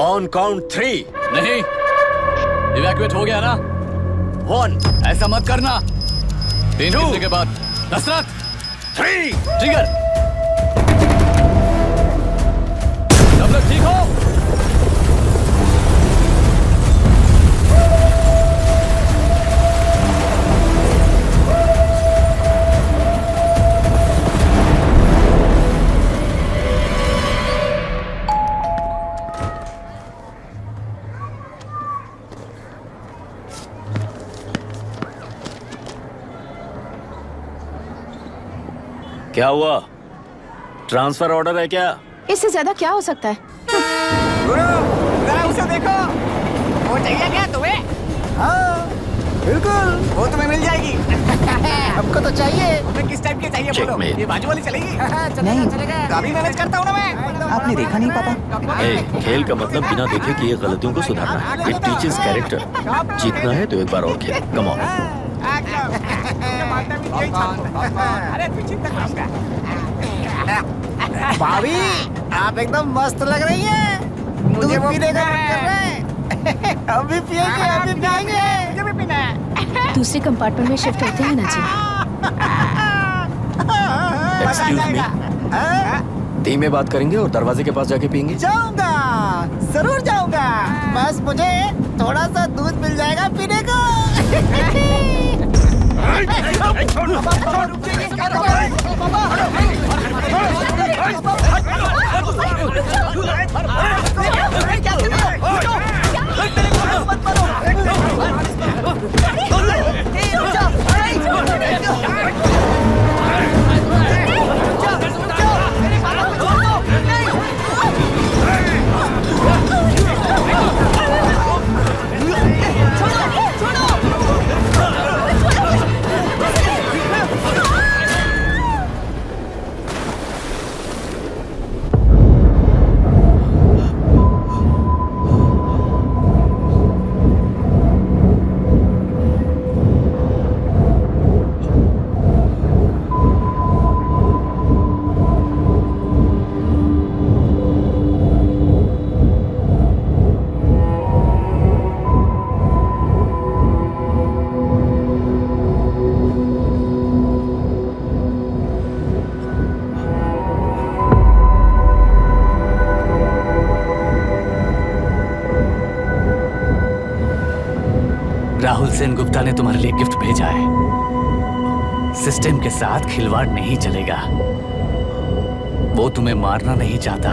On count 3। नहीं, इवैक्यूएट हो गया ना? 1। ऐसा मत करना। 3 गिनने के बाद दशरथ 3 ट्रिगर। सब लोग ठीक हो? क्या हुआ? ट्रांसफर ऑर्डर है क्या? इससे ज्यादा क्या हो सकता है? जरा उसे देखो, वो चाहिए क्या तुम्हें? हाँ बिल्कुल, वो तुम्हें मिल जाएगी। हमको तो चाहिए। तुम्हें किस टाइप की चाहिए बोलो? ये बाजू वाली चलेगी? नहीं चलेगा। काफी मैनेज करता हूँ ना मैं। आपने देखा नहीं पापा? खेल का मतलब बिना देखे कि ये गलतियों को सुधारना है। It teaches character. जीतना है तो एक बार और खेल। Come on. अरे पीछे तक उसका। भाभी, आप एकदम मस्त लग रही हैं। मुझे वो पीने का मन कर रहा है। अभी पिएंगे, अभी पिएंगे। मुझे भी पीना है। दूसरे कंपार्टमेंट में शिफ्ट होते हैं ना जी। एक्सक्यूज मी, धीमे बात करेंगे और दरवाजे के पास जाके पियेंगे। जाऊंगा, जरूर जाऊंगा। बस मुझे थोड़ा सा दूध मिल जाएगा पीने को। राहुल सेन गुप्ता ने तुम्हारे लिए गिफ्ट भेजा है। सिस्टम के साथ खिलवाड़ नहीं चलेगा। वो तुम्हें मारना नहीं चाहता,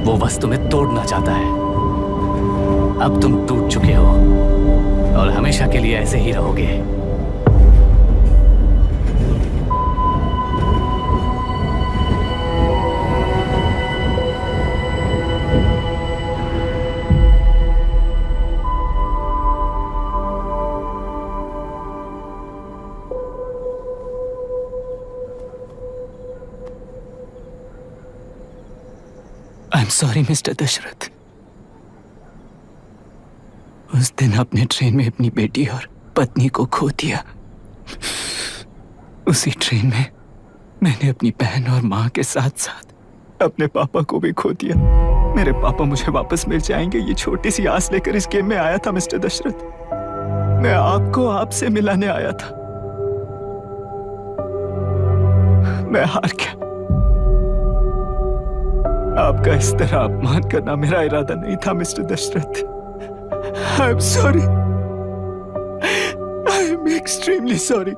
वो बस तुम्हें तोड़ना चाहता है। अब तुम टूट चुके हो और हमेशा के लिए ऐसे ही रहोगे। I'm sorry, mister Dasharath. उस दिन आपने ट्रेन में अपनी बेटी और पत्नी को खो दिया। उसी ट्रेन में मैंने अपनी बहन और माँ के साथ साथ अपने पापा को भी खो दिया। मेरे पापा मुझे वापस मिल जाएंगे, ये छोटी सी आस लेकर इस गेम में आया था मिस्टर दशरथ। मैं आपको आपसे मिलाने आया था। मैं हार गया। आपका इस तरह अपमान करना मेरा इरादा नहीं था mister Dashrath. I am sorry. I am extremely sorry.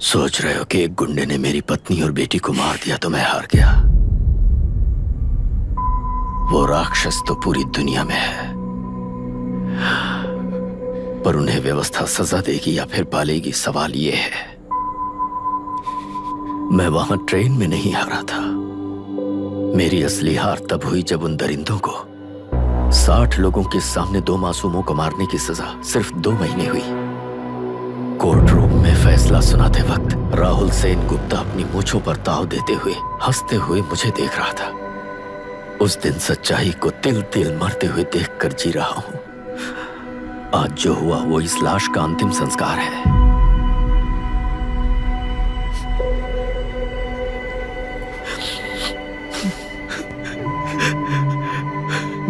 सोच रहे हो कि एक गुंडे ने मेरी पत्नी और बेटी को मार दिया तो मैं हार गया? वो राक्षस तो पूरी दुनिया में है, पर उन्हें व्यवस्था सजा देगी या फिर पालेगी, सवाल ये है। मैं वहां ट्रेन में नहीं हारा था। मेरी असली हार तब हुई जब उन दरिंदों को 60 लोगों के सामने 2 मासूमों को मारने की सजा सिर्फ 2 महीने हुई। कोर्ट रूम में फैसला सुनाते वक्त राहुल सेन गुप्ता अपनी मूंछों पर ताव देते हुए हंसते हुए मुझे देख रहा था। उस दिन सच्चाई को तिल तिल मरते हुए देखकर जी रहा हूं। आज जो हुआ वो इस लाश का अंतिम संस्कार है।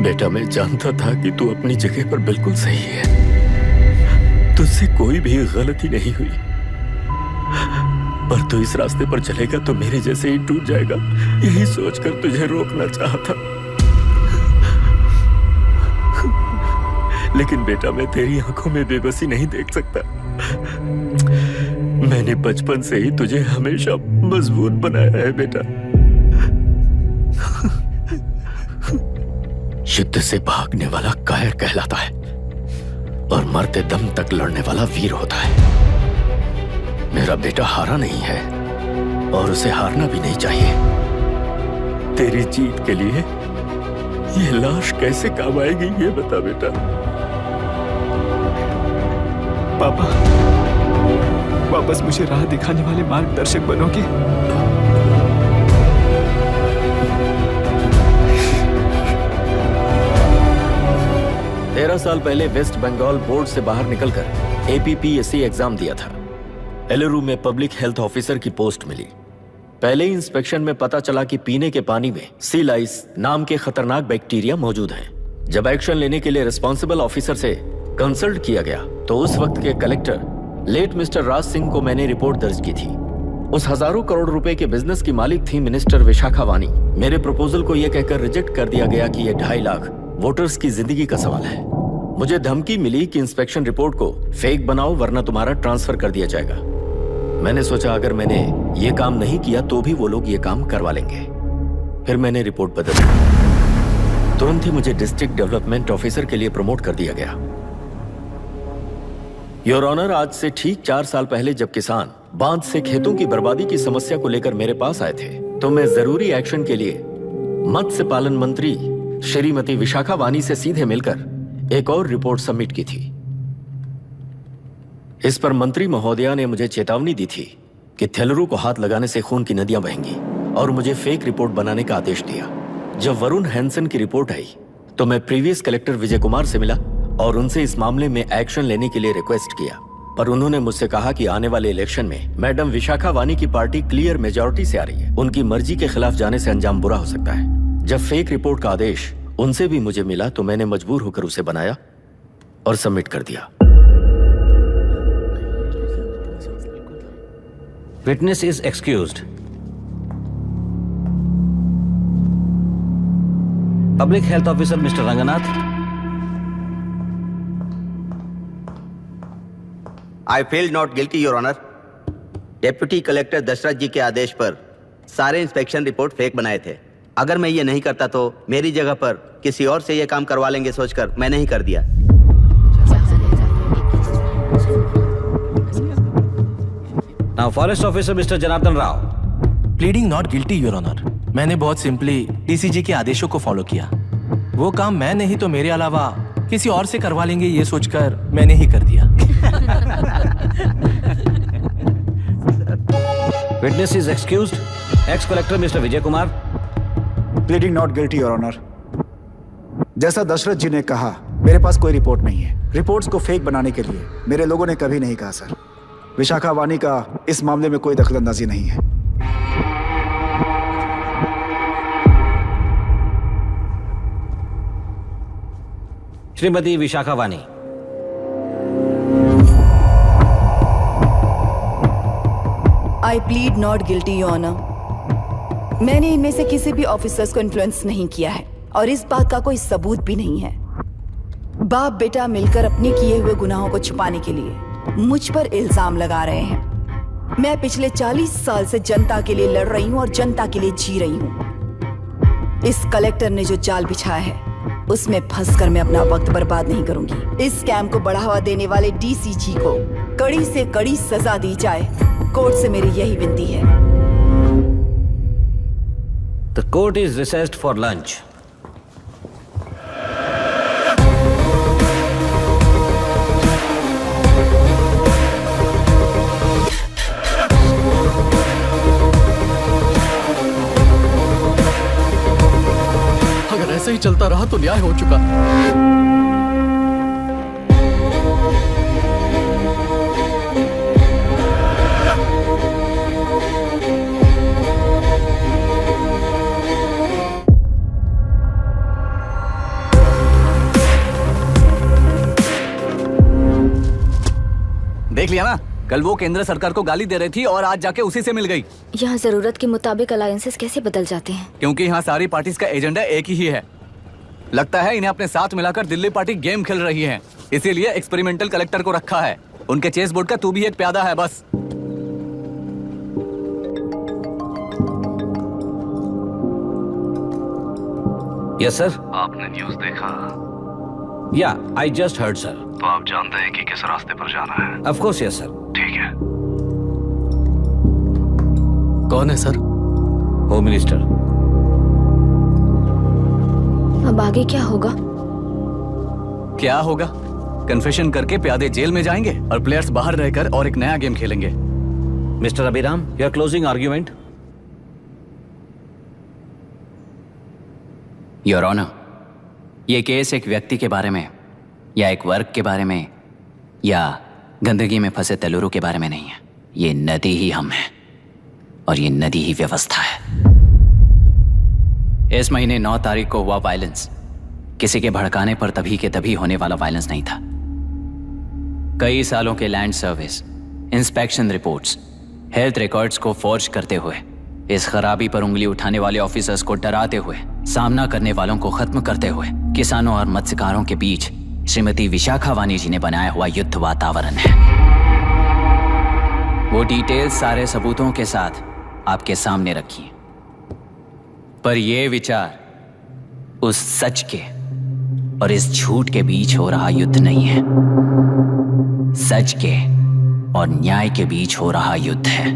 बेटा, मैं जानता था कि तू अपनी जगह पर बिल्कुल सही है। तुझसे कोई भी गलती नहीं हुई, पर तू इस रास्ते पर चलेगा तो मेरे जैसे ही टूट जाएगा, यही सोचकर तुझे रोकना चाहता। लेकिन बेटा, मैं तेरी आंखों में बेबसी नहीं देख सकता। मैंने बचपन से ही तुझे हमेशा मजबूत बनाया है बेटा। युद्ध से भागने वाला कायर कहलाता है, और मरते दम तक लड़ने वाला वीर होता है। मेरा बेटा हारा नहीं है और उसे हारना भी नहीं चाहिए। तेरी जीत के लिए ये लाश कैसे काम आएगी ये बता बेटा। पापा, वापस मुझे राह दिखाने वाले मार्गदर्शक बनोगे? 13 साल पहले वेस्ट बंगाल बोर्ड से बाहर निकलकर APPSC एग्जाम दिया था। एलुरु में पब्लिक हेल्थ ऑफिसर की पोस्ट मिली। पहले ही इंस्पेक्शन में पता चला कि पीने के पानी में सी लाइस नाम के खतरनाक बैक्टीरिया मौजूद हैं। जब एक्शन लेने के लिए रिस्पॉन्सिबल ऑफिसर से कंसल्ट किया गया तो उस वक्त के collector late mister Raj Singh को मैंने रिपोर्ट दर्ज की थी। उस हजारों करोड़ रुपए के बिजनेस की मालिक थी मिनिस्टर विशाखा वानी। मेरे प्रपोजल को यह कहकर रिजेक्ट कर दिया गया कि यह 2.5 लाख वोटर्स की जिंदगी का सवाल है। मुझे धमकी मिली कि इंस्पेक्शन रिपोर्ट को फेक बनाओ वरना तुम्हारा ट्रांसफर कर दिया जाएगा। मैंने सोचा अगर मैंने ये काम नहीं किया तो भी वो लोग ये काम करवा लेंगे। फिर मैंने रिपोर्ट बदल दी। तुरंत ही मुझे डिस्ट्रिक्ट डेवलपमेंट ऑफिसर के लिए प्रमोट कर दिया गया। योर ऑनर, आज से ठीक 4 साल पहले जब किसान बांध से खेतों की बर्बादी की समस्या को लेकर मेरे पास आए थे तो मैं जरूरी एक्शन के लिए मत्स्य पालन मंत्री श्रीमती विशाखा वानी से सीधे मिलकर एक और रिपोर्ट सबमिट की थी। इस पर मंत्री महोदया ने मुझे चेतावनी दी थी कि थेलरू को हाथ लगाने से खून की नदियां बहेंगी और मुझे फेक रिपोर्ट बनाने का आदेश दिया। जब वरुण हैंसन की रिपोर्ट आई तो मैं प्रीवियस कलेक्टर विजय कुमार से मिला और उनसे इस मामले में एक्शन लेने के लिए रिक्वेस्ट किया, पर उन्होंने मुझसे कहा कि आने वाले इलेक्शन में मैडम विशाखा वानी की पार्टी क्लियर मेजॉरिटी से आ रही है। उनकी मर्जी के खिलाफ जाने से अंजाम बुरा हो सकता है। जब फेक रिपोर्ट का आदेश उनसे भी मुझे मिला तो मैंने मजबूर होकर उसे बनाया और सबमिट कर दिया। Witness is excused. Public Health Officer Mr. Ranganath. I feel not guilty, Your Honor. Deputy collector Dashrath ji के आदेश पर सारे इंस्पेक्शन रिपोर्ट फेक बनाए थे। अगर मैं ये नहीं करता तो मेरी जगह पर किसी और से ये काम करवा लेंगे सोचकर मैं नहीं कर दिया। Now, Forest Officer Mr. Janardhan Rao. Pleading not guilty, Your Honor. मैंने बहुत सिंपली DCG के आदेशों को फॉलो किया। वो काम मैं नहीं तो मेरे अलावा किसी और से करवा लेंगे ये सोचकर मैंने ही कर दिया। Witness is excused. Ex-Collector Mr. Vijay Kumar. Pleading not guilty, Your Honor. जैसा दशरथ जी ने कहा, मेरे पास कोई रिपोर्ट नहीं है। रिपोर्ट्स को फेक बनाने के लिए मेरे लोगों ने कभी नहीं कहा सर। विशाखा वानी का इस मामले में कोई दखलंदाजी नहीं है। Shrimati Vishakha Vani. I plead not guilty your honour. मैंने इनमें से किसी भी ऑफिसर्स को इन्फ्लुएंस नहीं किया है और इस बात का कोई सबूत भी नहीं है। बाप बेटा मिलकर अपने किए हुए गुनाहों को छुपाने के लिए मुझ पर इल्जाम लगा रहे हैं। मैं पिछले 40 साल से जनता के लिए लड़ रही हूँ और जनता के लिए जी रही हूँ। इस कलेक्टर ने जो जाल बिछाया है उसमें फंसकर मैं अपना वक्त बर्बाद नहीं करूंगी। इस स्कैम को बढ़ावा देने वाले DCG को कड़ी से कड़ी सजा दी जाए। कोर्ट से मेरी यही विनती है। The court is recessed for lunch. अगर ऐसे ही चलता रहा तो न्याय हो चुका। देख लिया ना, कल वो केंद्र सरकार को गाली दे रही थी और आज जाके उसी से मिल गई। यहाँ जरूरत के मुताबिक अलायंसेस कैसे बदल जाते हैं? क्योंकि यहाँ सारी पार्टीज का एजेंडा एक ही है। लगता है इन्हें अपने साथ मिलाकर दिल्ली पार्टी गेम खेल रही है, इसीलिए एक्सपेरिमेंटल कलेक्टर को रखा है। उनके चेस बोर्ड का तू भी एक प्यादा है बस। Yes sir. आपने न्यूज़ देखा? या आई जस्ट हर्ड सर। तो आप जानते हैं कि किस रास्ते पर जाना है? Of course yes sir. ठीक है। कौन है सर? Home minister. अब आगे क्या होगा? क्या होगा? कन्फेशन करके प्यादे जेल में जाएंगे और प्लेयर्स बाहर रहकर और एक नया गेम खेलेंगे। Mister Abhiram, your closing argument. Your honour, ये केस एक व्यक्ति के बारे में या एक वर्ग के बारे में या गंदगी में फंसे तेलुरु के बारे में नहीं है। ये नदी ही हम हैं और ये नदी ही व्यवस्था है। इस महीने 9 तारीख को हुआ वायलेंस किसी के भड़काने पर तभी के तभी होने वाला वायलेंस नहीं था। कई सालों के land service, inspection reports, health records को फॉर्ज करते हुए, इस खराबी पर उंगली उठाने वाले ऑफिसर्स को डराते हुए, सामना करने वालों को खत्म करते हुए किसानों और मत्स्यकारों के बीच श्रीमती विशाखा वानी जी ने बनाया हुआ युद्ध वातावरण है। वो डिटेल सारे सबूतों के साथ आपके सामने रखिए, पर यह विचार उस सच के और इस झूठ के बीच हो रहा युद्ध नहीं है, सच के और न्याय के बीच हो रहा युद्ध है।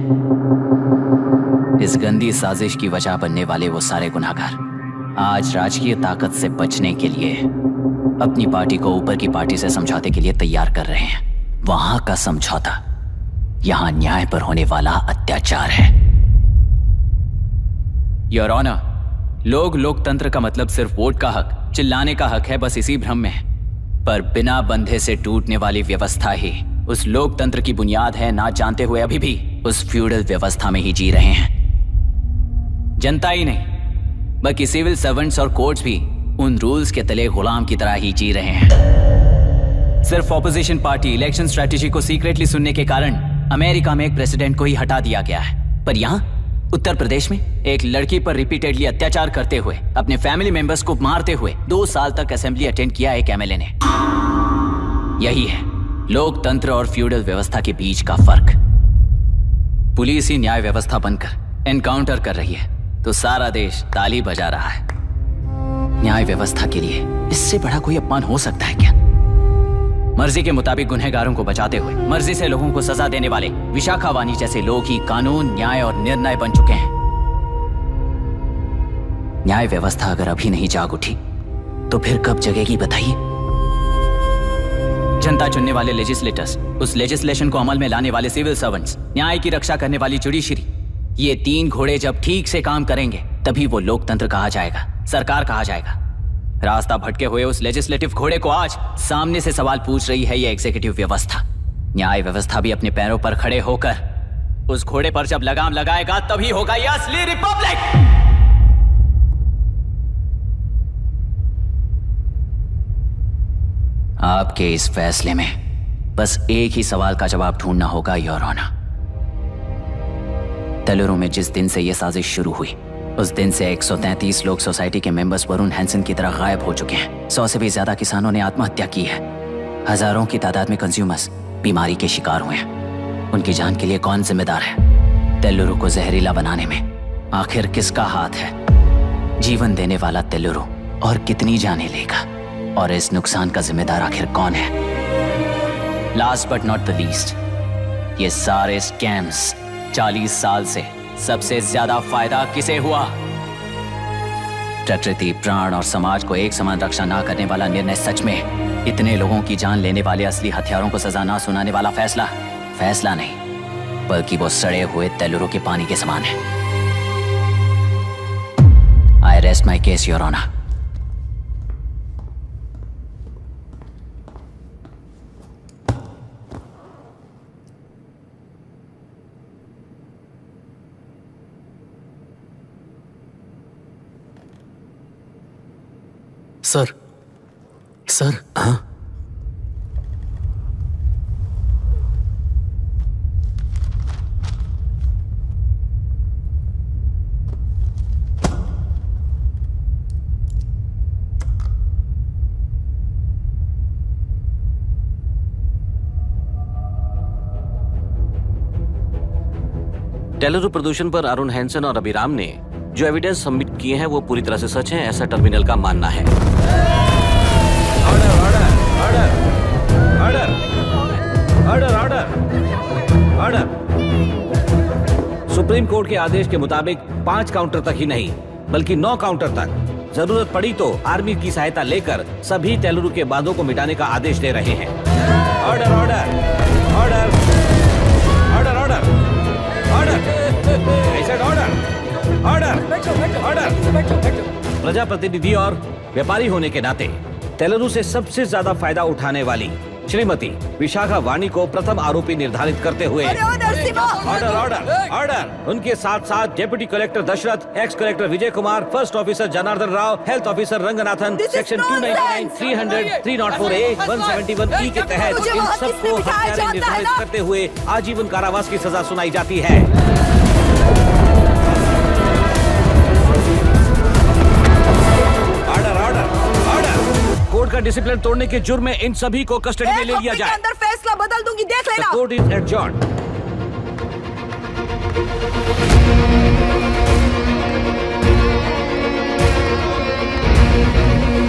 इस गंदी साजिश की वजह बनने वाले वो सारे गुनहगार आज राजकीय ताकत से बचने के लिए अपनी पार्टी को ऊपर की पार्टी से समझौते के लिए तैयार कर रहे हैं। वहां का समझौता यहां न्याय पर होने वाला अत्याचार है। योर ऑनर, लोकतंत्र का मतलब सिर्फ वोट का हक, चिल्लाने का हक है, बस इसी भ्रम में है। पर बिना बंधे से टूटने वाली व्यवस्था ही उस लोकतंत्र की बुनियाद है, ना जानते हुए अभी भी उस फ्यूडल व्यवस्था में ही जी रहे हैं। जनता ही नहीं बल्कि सिविल सर्वेंट्स और कोर्ट्स भी उन रूल्स के तले गुलाम की तरह ही जी रहे हैं। सिर्फ ऑपोजिशन पार्टी इलेक्शन स्ट्रेटेजी को सीक्रेटली सुनने के कारण अमेरिका में एक प्रेसिडेंट को ही हटा दिया गया है, पर यहां उत्तर प्रदेश में एक लड़की पर रिपीटेडली अत्याचार करते हुए, अपने फैमिली मेंबर्स को मारते हुए 2 साल तक असेंबली अटेंड किया एक एमएलए ने। यही है लोकतंत्र और फ्यूडल व्यवस्था के बीच का फर्क। पुलिस ही न्याय व्यवस्था बनकर एनकाउंटर कर रही है तो सारा देश ताली बजा रहा है। न्याय व्यवस्था के लिए इससे बड़ा कोई अपमान हो सकता है क्या? मर्जी के मुताबिक गुनहगारों को बचाते हुए मर्जी से लोगों को सजा देने वाले विशाखा वानी जैसे लोग ही कानून, न्याय और निर्णय बन चुके हैं। न्याय व्यवस्था अगर अभी नहीं जाग उठी तो फिर कब जगेगी बताइए? जनता चुनने वाले लेजिस्लेटर्स, उस लेजिस्लेशन को अमल में लाने वाले सिविल सर्वेंट्स, न्याय की रक्षा करने वाली जुडिशरी, ये 3 घोड़े जब ठीक से काम करेंगे तभी वो लोकतंत्र कहा जाएगा, सरकार कहा जाएगा। रास्ता भटके हुए उस लेजिस्लेटिव घोड़े को आज सामने से सवाल पूछ रही है ये एग्जीक्यूटिव व्यवस्था। न्याय व्यवस्था भी अपने पैरों पर खड़े होकर उस घोड़े पर जब लगाम लगाएगा तभी होगा ये असली रिपब्लिक। आपके इस फैसले में बस एक ही सवाल का जवाब ढूंढना होगा योर ऑनर। तेलुरु में जिस दिन से यह साजिश शुरू हुई उस दिन से 133 लोग सोसाइटी के मेंबर्स वरुण हैंसन की तरह गायब हो चुके हैं। 100 से भी ज्यादा किसानों ने आत्महत्या की है। हजारों की तादाद में कंज्यूमर्स बीमारी के शिकार हुए हैं। उनकी जान के लिए कौन जिम्मेदार है? तेलुरु को जहरीला बनाने में आखिर किसका हाथ है? जीवन देने वाला तेलुरु और कितनी जानें लेगा? और इस नुकसान का जिम्मेदार आखिर कौन है? Last but not the least, ये सारे स्कैम्स 40 साल से सबसे ज्यादा फायदा किसे हुआ? प्रकृति, प्राण और समाज को एक समान रक्षा ना करने वाला निर्णय सच में इतने लोगों की जान लेने वाले असली हथियारों को सजा ना सुनाने वाला फैसला नहीं बल्कि वो सड़े हुए तेलुरु के पानी के समान है। I rest my case your honour. Sir, हाँ? तेलुरु प्रदूषण पर अरुण हैंसन और अभिराम ने जो एविडेंस सबमिट किए हैं वो पूरी तरह से सच है, ऐसा टर्मिनल का मानना है। Order, order. Order order order order. Supreme court के आदेश के मुताबिक 5 काउंटर तक ही नहीं बल्कि 9 काउंटर तक, जरूरत पड़ी तो आर्मी की सहायता लेकर सभी तेलुरु के बांधों को मिटाने का आदेश दे रहे हैं। Order order order order order order order order. प्रजाप्रतिनिधि और व्यापारी होने के नाते तेलुरु से सबसे ज्यादा फायदा उठाने वाली श्रीमती विशाखा वाणी को प्रथम आरोपी निर्धारित करते हुए ऑर्डर ऑर्डर ऑर्डर। उनके साथ साथ deputy collector Dashrath, ex collector Vijay Kumar, first officer Janardhan Rao, health officer Ranganathan, section 299, 300, 304A, 171E के तहत इन सबको हत्यारे निर्धारित करते हुए आजीवन कारावास की सजा सुनाई जाती है। कोर्ट का डिसिप्लिन तोड़ने के जुर्म में इन सभी को कस्टडी में ले लिया जाए। अंदर फैसला बदल दूंगी, देख लेना। Court is adjourned.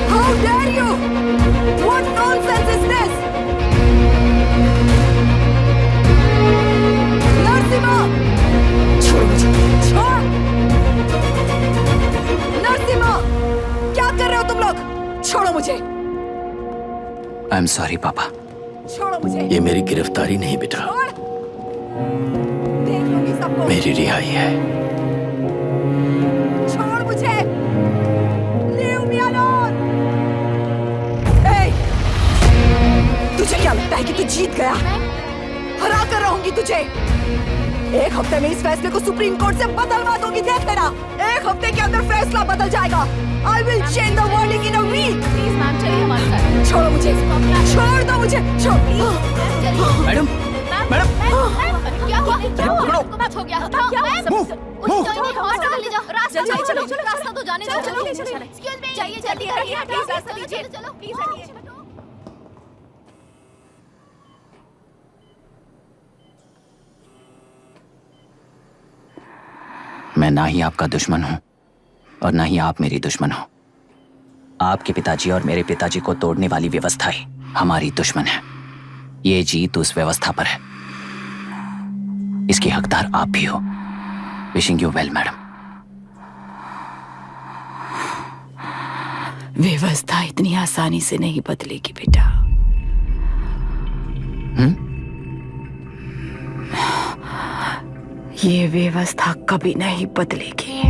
How dare you? What nonsense is this? Narasimha, छोड़ मुझे, छोड़। नरसिम्हा, क्या कर रहे हो तुम लोग? छोड़ो मुझे। आई एम सॉरी पापा। छोड़ो मुझे। ये मेरी गिरफ्तारी नहीं बेटा, देख लूंगी सबको। मेरी रिहाई है। छोड़ मुझे। Leave me alone. Hey, तुझे क्या लगता है कि तू जीत गया? हरा कर रहूंगी तुझे। एक हफ्ते में इस फैसले को सुप्रीम कोर्ट से बदलवा दूंगी, देख लेना। एक हफ्ते के अंदर फैसला बदल जाएगा। I will change the verdict in a week. Please ma'am, चलिए हमारे साथ। छोड़ो मुझे, छोड़ दो मुझे, छोड़। मैडम, मैडम, क्या हुआ? क्या हुआ? कुछ हो गया? क्या हुआ? हॉस्पिटल ले जाओ। रास्ता चलो, रास्ता तो जाने दो। चलो, एक्सक्यूज मी, जाइए जल्दी, प्लीज रास्ता दीजिए। चलो, प्लीज हटिए। मैं ना ही आपका दुश्मन हूं और ना ही आप मेरी दुश्मन हो। आपके पिताजी और मेरे पिताजी को तोड़ने वाली व्यवस्था ही हमारी दुश्मन है। ये जीत उस व्यवस्था पर है, इसके हकदार आप भी हो। Wishing you well madam. व्यवस्था इतनी आसानी से नहीं बदलेगी बेटा। ये व्यवस्था कभी नहीं बदलेगी।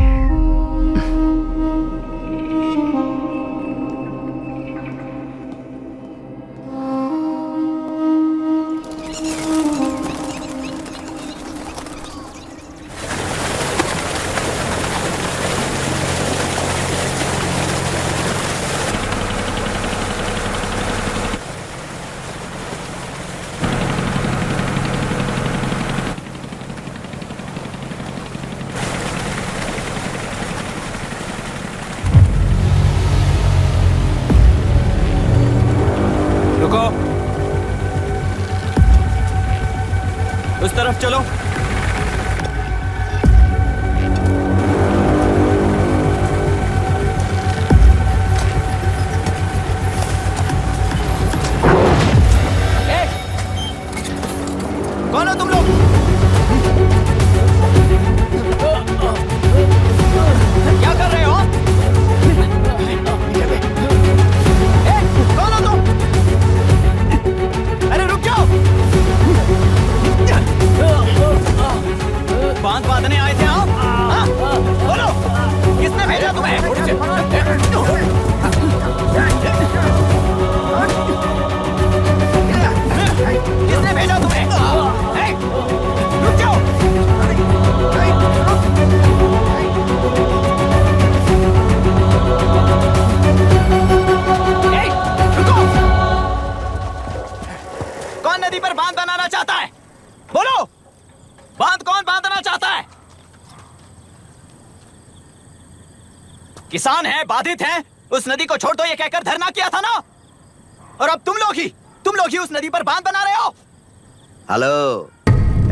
उस तरफ चलो। कौन हो तुम लोग? क्या कर रहे हो? कौन हो तुम? अरे रुक जाओ। बांध बांधने आए थे आप? हाँ? बोलो, किसने भेजा तुम्हें? किसने भेजा तुम्हें? रुक जाओ। रुको। कौन नदी पर बांध बनाना चाहता है? बोलो, बांध कौन बांधना चाहता है? किसान हैं, बाधित हैं, उस नदी को छोड़ दो ये कहकर धरना किया था ना। और अब तुम लोग ही उस नदी पर बांध बना रहे हो। हेलो,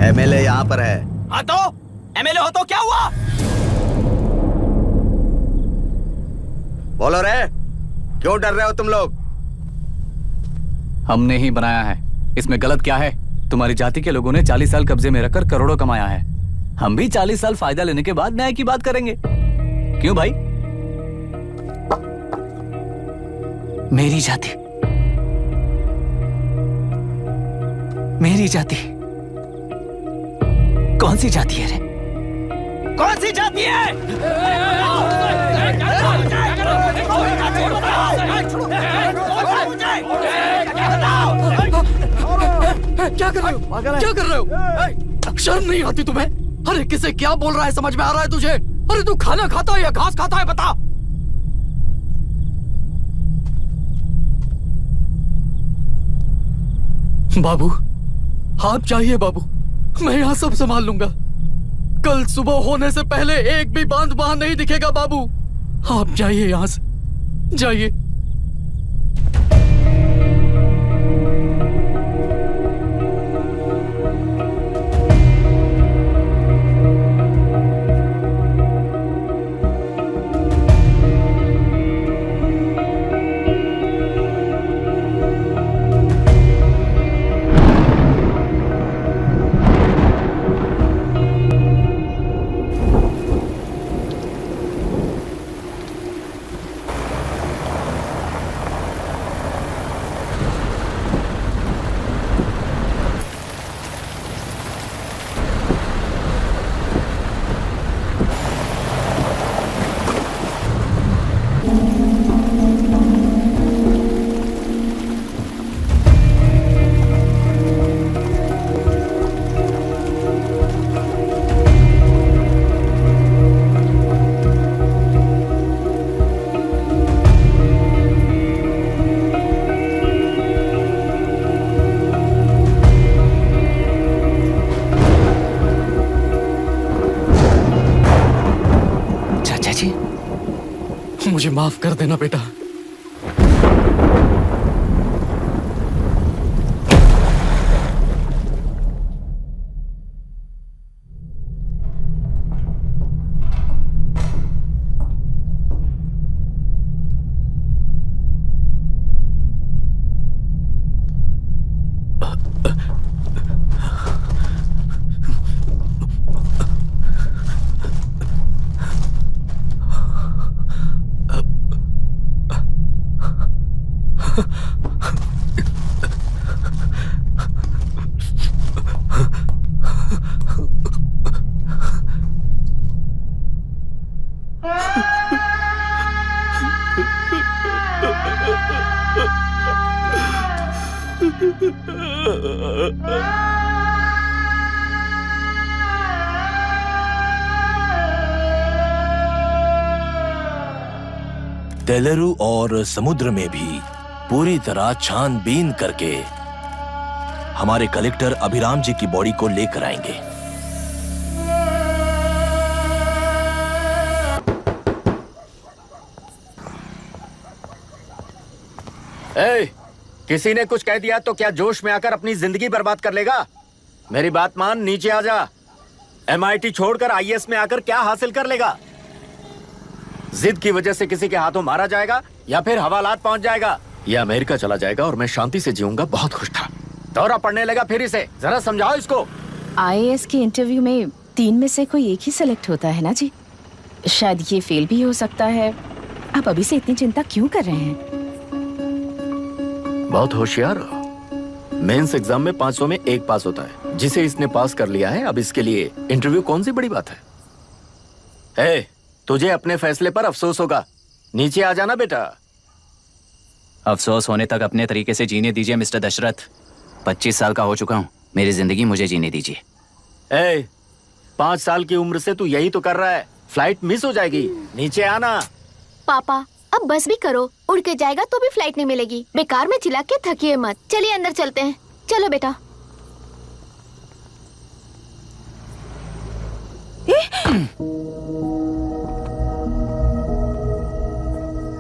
एमएलए यहाँ पर है। हाँ तो एमएलए हो तो क्या हुआ? बोलो रे, क्यों डर रहे हो तुम लोग? हमने ही बनाया है। इसमें गलत क्या है? तुम्हारी जाति के लोगों ने 40 साल कब्जे में रखकर करोड़ों कमाया है। हम भी 40 साल फायदा लेने के बाद न्याय की बात करेंगे। क्यों भाई? मेरी जाति, मेरी जाति कौन सी जाति है रे? कौन सी जाति है? क्या कर रहे हो? क्या कर रहे हो? शर्म नहीं आती तुम्हें? अरे किसे क्या बोल रहा है समझ में आ रहा है तुझे? अरे तू खाना खाता है या घास खाता है बता। बाबू आप चाहिए बाबू, मैं यहाँ सब संभाल लूंगा। कल सुबह होने से पहले एक भी बांध वहां नहीं दिखेगा बाबू। आप जाइए यहाँ से, जाइए। मुझे माफ कर देना बेटा। तेलुरु और समुद्र में भी पूरी तरह छानबीन करके हमारे कलेक्टर अभिराम जी की बॉडी को लेकर आएंगे। किसी ने कुछ कह दिया तो क्या जोश में आकर अपनी जिंदगी बर्बाद कर लेगा? मेरी बात मान, नीचे आ जा। MIT छोड़कर IAS में आकर क्या हासिल कर लेगा? जिद की वजह से किसी के हाथों मारा जाएगा या फिर हवालात पहुंच जाएगा या अमेरिका चला जाएगा और मैं शांति से जीऊंगा। बहुत खुश था, दौरा पड़ने लगा फिर इसे। जरा समझाओ इसको। IAS के इंटरव्यू में 3 में से कोई एक ही सिलेक्ट होता है ना जी? शायद ये फेल भी हो सकता है। आप अभी से इतनी चिंता क्यों कर रहे हैं? बहुत होशियार हो। मेंस एग्जाम में 500 में 1 पास होता है, जिसे इसने पास कर लिया है। अब इसके लिए इंटरव्यू कौन सी बड़ी बात है? तुझे अपने फैसले पर अफसोस होगा। नीचे आ जाना बेटा। अफसोस होने तक अपने तरीके से जीने दीजिए मिस्टर दशरथ। 25 साल का हो चुका हूँ, मेरी जिंदगी मुझे जीने दीजिए। 5 साल की उम्र से तू यही तो कर रहा है। फ्लाइट मिस हो जाएगी, नीचे आना। पापा अब बस भी करो, उड़ के जाएगा तो भी फ्लाइट नहीं मिलेगी। बेकार में चिल्ला के थकिए मत। चलिए अंदर चलते हैं। चलो बेटा।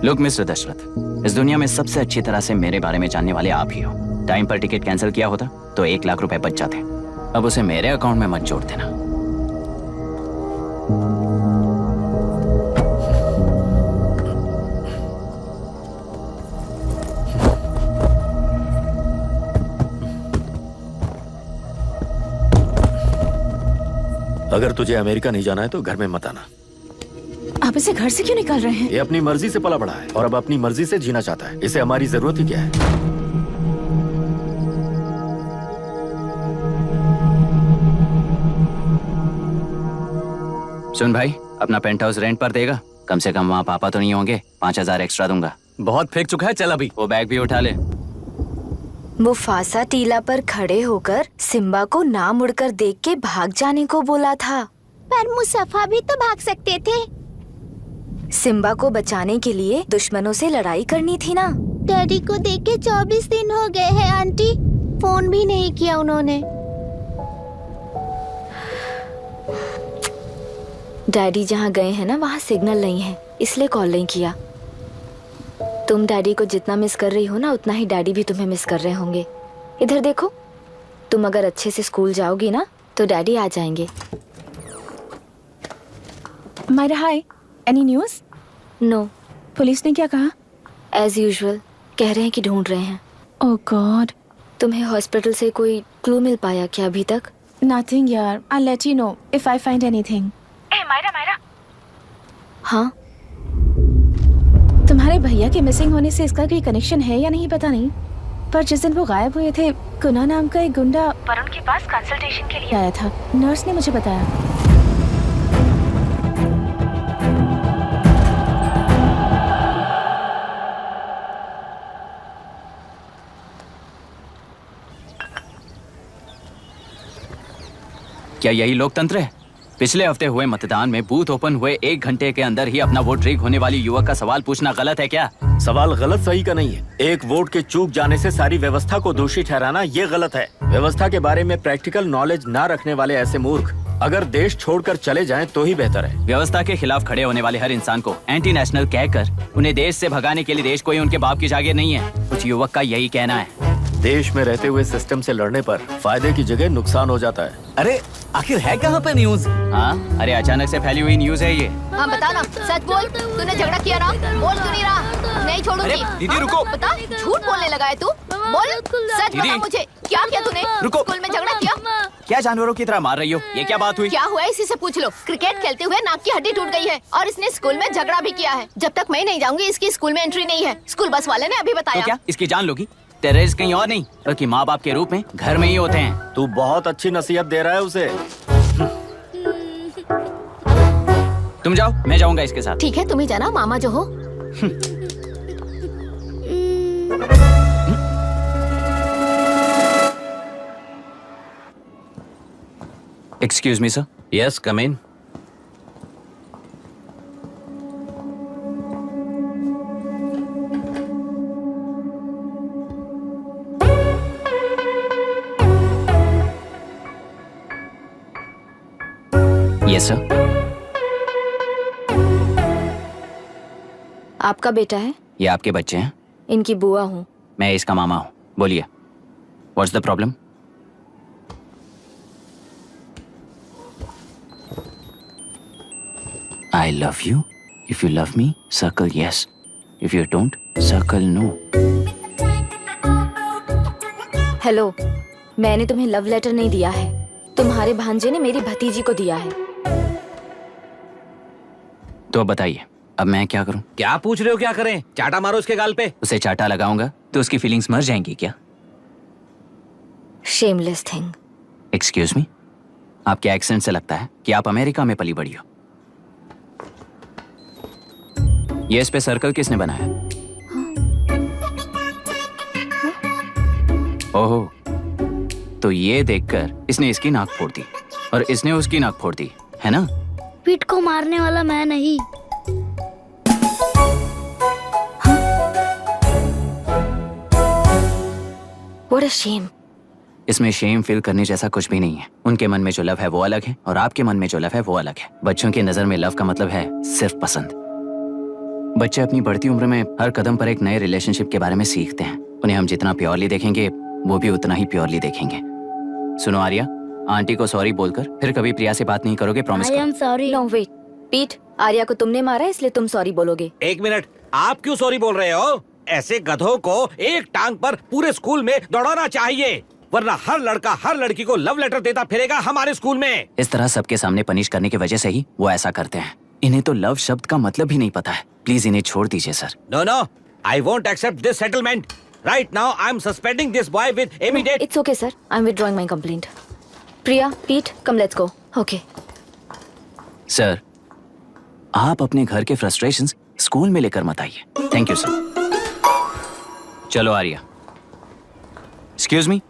लुक मिस्टर दशरथ, इस दुनिया में सबसे अच्छी तरह से मेरे बारे में जानने वाले आप ही हो। टाइम पर टिकट कैंसिल किया होता तो 1 लाख रुपए बच जाते। अब उसे मेरे अकाउंट में मत जोड़ देना। अगर तुझे अमेरिका नहीं जाना है तो घर में मत आना। आप इसे घर से क्यों निकाल रहे हैं? ये अपनी मर्जी से पला बड़ा है और अब अपनी मर्जी से जीना चाहता है। इसे हमारी जरूरत ही क्या है? सुन भाई, अपना पेंट हाउस रेंट पर देगा? कम से कम वहाँ पापा तो नहीं होंगे। 5,000 एक्स्ट्रा दूंगा। बहुत फेंक चुका है, चल अभी। वो बैग भी उठा ले। मुफासा टीला पर खड़े होकर सिम्बा को ना मुड़कर देख के भाग जाने को बोला था। पर मुसफा भी तो भाग सकते थे। सिम्बा को बचाने के लिए दुश्मनों से लड़ाई करनी थी ना। डैडी को देख के 24 दिन हो गए हैं आंटी, फोन भी नहीं किया उन्होंने। डैडी जहाँ गए हैं ना, वहाँ सिग्नल नहीं है, इसलिए कॉल नहीं किया। तुम डैडी को जितना मिस कर रही हो ना, उतना ही डैडी भी तुम्हें मिस कर रहे होंगे। इधर देखो, तुम अगर अच्छे से स्कूल जाओगी ना तो डैडी आ जाएंगे। मायरा हाय, एनी न्यूज़? नो। पुलिस ने क्या कहा? एज यूजुअल कह रहे हैं कि ढूंढ रहे हैं। ओह गॉड। तुम्हें हॉस्पिटल से कोई क्लू मिल पाया क्या अभी तक? नथिंग यार, I let you know if I find anything. Myra. हाँ, तुम्हारे भैया के मिसिंग होने से इसका कोई कनेक्शन है या नहीं पता नहीं, पर जिस दिन वो गायब हुए थे, कुना नाम का एक गुंडा वरुण के पास कंसल्टेशन के लिए आया था। नर्स ने मुझे बताया। क्या यही लोकतंत्र है? पिछले हफ्ते हुए मतदान में बूथ ओपन हुए 1 घंटे के अंदर ही अपना वोट रीक होने वाली युवक का सवाल पूछना गलत है क्या? सवाल गलत सही का नहीं है। एक वोट के चूक जाने से सारी व्यवस्था को दोषी ठहराना ये गलत है। व्यवस्था के बारे में प्रैक्टिकल नॉलेज ना रखने वाले ऐसे मूर्ख अगर देश छोड़कर चले जाएं तो ही बेहतर है। व्यवस्था के खिलाफ खड़े होने वाले हर इंसान को एंटी नेशनल कहकर उन्हें देश से भगाने के लिए देश कोई उनके बाप की जागीर नहीं है। कुछ युवक का यही कहना है। देश में रहते हुए सिस्टम से लड़ने पर फायदे की जगह नुकसान हो जाता है। अरे आखिर है कहाँ पे न्यूज? हाँ, अरे अचानक से फैली हुई न्यूज है ये। हाँ बता ना, सच बोल, तूने झगड़ा किया ना? बोल क्यों नहीं रहा? नहीं छोड़ूंगी। दीदी रुको। बता, झूठ बोलने लगा है तू? बोल, सच बता मुझे, क्या किया तूने? रुको। स्कूल में झगड़ा किया? क्या जानवरों की तरह मार रही हो? ये क्या बात हुई? क्या हुआ इसी से पूछ लो। क्रिकेट खेलते हुए नाक की हड्डी टूट गई है और इसने स्कूल में झगड़ा भी किया है। जब तक मैं नहीं जाऊंगी इसकी स्कूल में एंट्री नहीं है। स्कूल बस वाले ने अभी बताया। तो क्या इसकी जान लोगी? टेररिस्ट कहीं और नहीं बल्कि माँ बाप के रूप में घर में ही होते हैं। तू बहुत अच्छी नसीहत दे रहा है उसे। तुम जाओ, मैं जाऊंगा इसके साथ। ठीक है, तुम ही जाना, मामा जो हो। Excuse me sir. Yes, come in. Yes sir. आपका बेटा है? ये आपके बच्चे हैं? इनकी बुआ हूँ। मैं इसका मामा हूँ। बोलिए, what's the problem? I love you. If you love me, circle yes. If you don't, circle no. Hello, मैंने तुम्हें लव लेटर नहीं दिया है। तुम्हारे भांजे ने मेरी भतीजी को दिया है। तो अब बताइए, अब मैं क्या करूं? क्या पूछ रहे हो? क्या करें? चाटा मारो उसके गाल पे। उसे चाटा लगाऊंगा तो उसकी फीलिंग्स मर जाएंगी क्या? Shameless thing. एक्सक्यूज मी, आपके एक्सेंट से लगता है कि आप अमेरिका में पली बड़ी हो। ये इस पे सर्कल किसने बनाया? ओहो, तो ये देखकर इसने इसकी नाक फोड़ दी और इसने उसकी नाक फोड़ दी, है ना? पीठ को मारने वाला मैं नहीं। What a shame. इसमें शेम फील करने जैसा कुछ भी नहीं है। उनके मन में जो लव है वो अलग है और आपके मन में जो लव है वो अलग है। बच्चों की नजर में लव का मतलब है सिर्फ पसंद। बच्चे अपनी बढ़ती उम्र में हर कदम पर एक नए रिलेशनशिप के बारे में सीखते हैं। उन्हें हम जितना प्योरली देखेंगे वो भी उतना ही प्योरली देखेंगे। सुनो आर्या, आंटी को सॉरी बोलकर फिर कभी प्रिया से बात नहीं करोगे, प्रॉमिस करो। I am sorry. No, wait. पीट, आर्या को तुमने मारा इसलिए तुम सॉरी बोलोगे। एक मिनट, आप क्यों सॉरी बोल रहे हो? ऐसे गधों को एक टांग पर पूरे स्कूल में दौड़ाना चाहिए। वरना हर लड़का हर लड़की को लव लेटर देता फिरेगा हमारे स्कूल में। इस तरह सबके सामने पनिश करने की वजह से ही वो ऐसा करते हैं। इन्हें तो लव शब्द का मतलब ही नहीं पता है। प्लीज इन्हें छोड़ दीजिए sir. No no, I won't accept this settlement. Right now I am suspending this boy with immediate. It's okay sir, I am withdrawing my complaint. Priya, Pete, come let's go. Okay sir, आप अपने घर के frustrations school में लेकर मत आइए। Thank you sir. चलो Arya. Excuse me,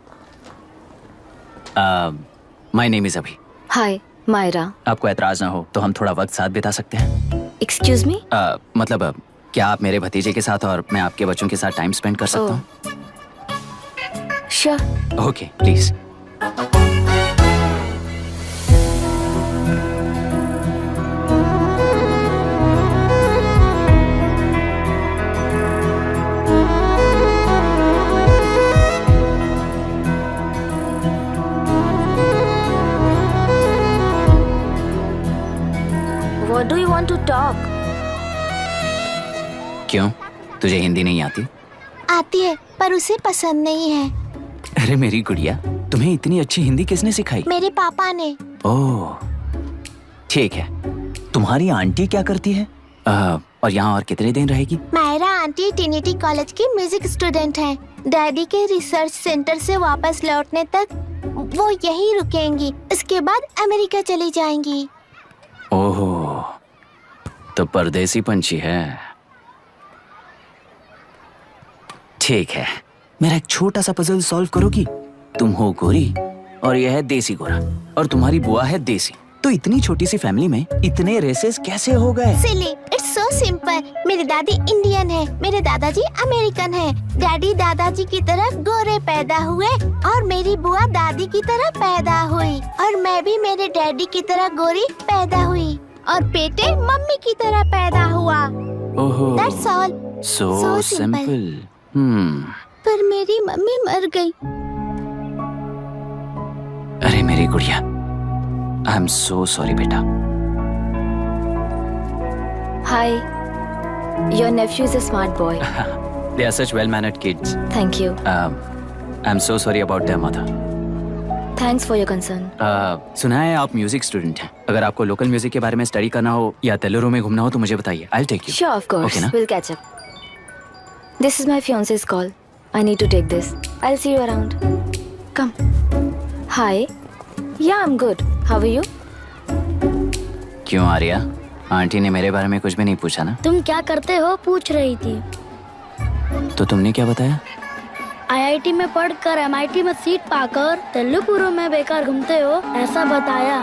my name is Abhi. Hi Myra. आपको एतराज ना हो तो हम थोड़ा वक्त साथ बिता सकते हैं? एक्सक्यूज मी, मतलब क्या आप मेरे भतीजे के साथ और मैं आपके बच्चों के साथ टाइम स्पेंड कर सकता हूँ? Sure. Okay please. What do you want to talk? क्यों, तुझे हिंदी नहीं आती? आती है पर उसे पसंद नहीं है। अरे मेरी गुड़िया, तुम्हें इतनी अच्छी हिंदी किसने सिखाई? मेरे पापा ने। ओह ठीक है। तुम्हारी आंटी क्या करती है? और यहाँ और कितने दिन रहेगी? मायरा आंटी ट्रिनिटी कॉलेज की म्यूजिक स्टूडेंट हैं। डैडी के रिसर्च सेंटर से वापस लौटने तक वो यहीं रुकेंगी। इसके बाद अमेरिका चली जाएंगी। ओह, तो परदेसी पंछी है। ठीक है, मेरा एक छोटा सा पजल सॉल्व करोगी? तुम हो गोरी और यह है देसी गोरा और तुम्हारी बुआ है देसी, तो इतनी छोटी सी फैमिली में इतने रेसेस कैसे हो गए? सिली, इट्स सो सिंपल। मेरी दादी इंडियन है, मेरे दादाजी अमेरिकन है। डैडी दादाजी की तरह गोरे पैदा हुए और मेरी बुआ दादी की तरह पैदा हुई और मैं भी मेरे डैडी की तरह गोरी पैदा हुई और बेटे मम्मी की तरह पैदा हुआ। ओहो, That's all. so simple. पर मेरी मम्मी मर गई। अरे मेरी गुड़िया, आई एम सो सॉरी बेटा। Hi, your nephew is a smart boy. They are such well-mannered kids. Thank you. I'm so sorry about their mother. Thanks for your concern. सुना है आप म्यूजिक स्टूडेंट हैं। अगर आपको लोकल म्यूजिक के बारे में स्टडी करना हो या तेलुरु में घूमना हो तो मुझे बताइए। I'll take you. Sure, of course. Okay, ना? We'll catch up. This is my fiance's call. I need to take this. I'll see you around. Come. Hi. Yeah, I'm good. How are you? क्यों Arya, aunty ने मेरे बारे में कुछ भी नहीं पूछा ना? तुम क्या करते हो पूछ रही थी। तो तुमने क्या बताया? IIT में पढ़कर MIT में सीट पाकर तेलुगु में बेकार घूमते हो ऐसा बताया।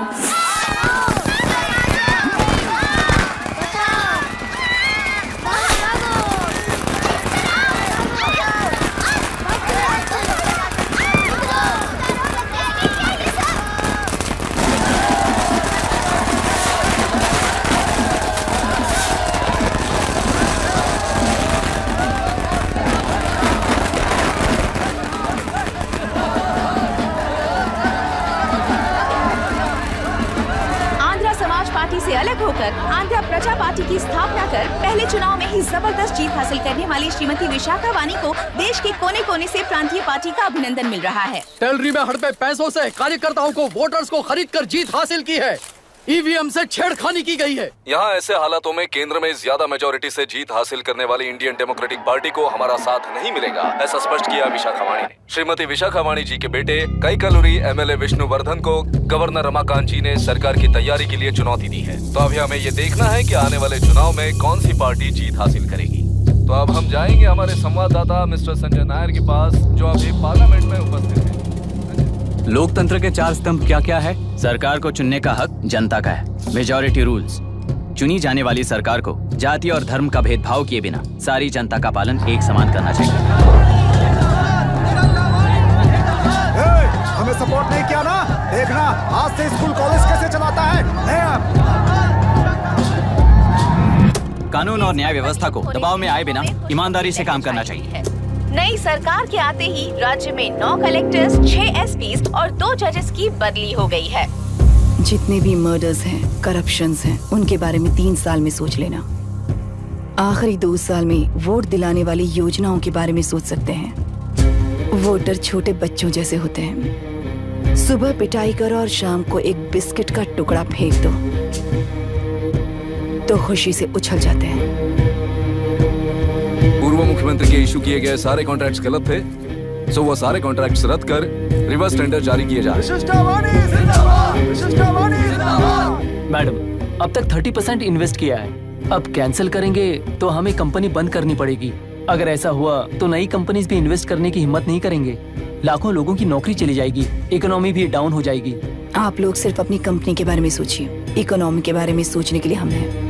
से अलग होकर आंध्र प्रजा पार्टी की स्थापना कर पहले चुनाव में ही जबरदस्त जीत हासिल करने वाली श्रीमती विशाखा वानी को देश के कोने कोने से प्रांतीय पार्टी का अभिनंदन मिल रहा है। टेलरी में हड़पे पैसों से कार्यकर्ताओं को वोटर्स को खरीद कर जीत हासिल की है। ईवीएम से छेड़खानी की गई है। यहाँ ऐसे हालातों में केंद्र में ज्यादा मेजोरिटी से जीत हासिल करने वाली इंडियन डेमोक्रेटिक पार्टी को हमारा साथ नहीं मिलेगा, ऐसा स्पष्ट किया विशाखा वाणी ने। श्रीमती विशाखा वाणी जी के बेटे कैकलुरी एमएलए विष्णुवर्धन को गवर्नर रमाकांत जी ने सरकार की तैयारी के लिए चुनौती दी है। तो अभी हमें ये देखना है कि आने वाले चुनाव में कौन सी पार्टी जीत हासिल करेगी। तो अब हम जाएंगे हमारे संवाददाता मिस्टर संजय नायर के पास, जो अभी पार्लियामेंट में उपस्थित है। लोकतंत्र के 4 स्तंभ क्या क्या है? सरकार को चुनने का हक जनता का है। Majority rules. चुनी जाने वाली सरकार को जाति और धर्म का भेदभाव किए बिना सारी जनता का पालन एक समान करना चाहिए। हमें सपोर्ट नहीं किया ना, देखना आज से स्कूल कॉलेज कैसे चलाता है। कानून और न्याय व्यवस्था को दबाव में आए बिना ईमानदारी से काम करना चाहिए। नई सरकार के आते ही राज्य में 9 कलेक्टर्स, 6 एसपीज और 2 जजेस की बदली हो गई है। जितने भी मर्डर्स हैं, करप्शंस हैं, उनके बारे में 3 साल में सोच लेना। आखिरी 2 साल में वोट दिलाने वाली योजनाओं के बारे में सोच सकते हैं। वोटर छोटे बच्चों जैसे होते हैं। सुबह पिटाई करो और शाम को एक बिस्किट का टुकड़ा फेंक दो तो खुशी से उछल जाते हैं। पूर्व मुख्यमंत्री के इशू किए गए सारे कॉन्ट्रैक्ट्स गलत थे, सो वो सारे कॉन्ट्रैक्ट्स रद्द कर रिवर्स टेंडर जारी किए जा रहे हैं। मैडम, अब तक 30% इन्वेस्ट किया है, अब कैंसिल करेंगे तो हमें कंपनी बंद करनी पड़ेगी। अगर ऐसा हुआ तो नई कंपनीज भी इन्वेस्ट करने की हिम्मत नहीं करेंगे, लाखों लोगों की नौकरी चली जाएगी, इकोनॉमी भी डाउन हो जाएगी। आप लोग सिर्फ अपनी कंपनी के बारे में सोचिए, इकोनॉमी के बारे में सोचने के लिए हम हैं।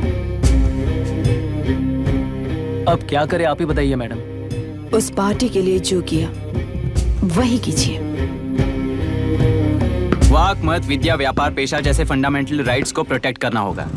अब क्या करें आप ही बताइए मैडम। उस पार्टी के लिए जो किया वही कीजिए। वाक, मत, विद्या, व्यापार, पेशा जैसे फंडामेंटल राइट्स को प्रोटेक्ट करना होगा।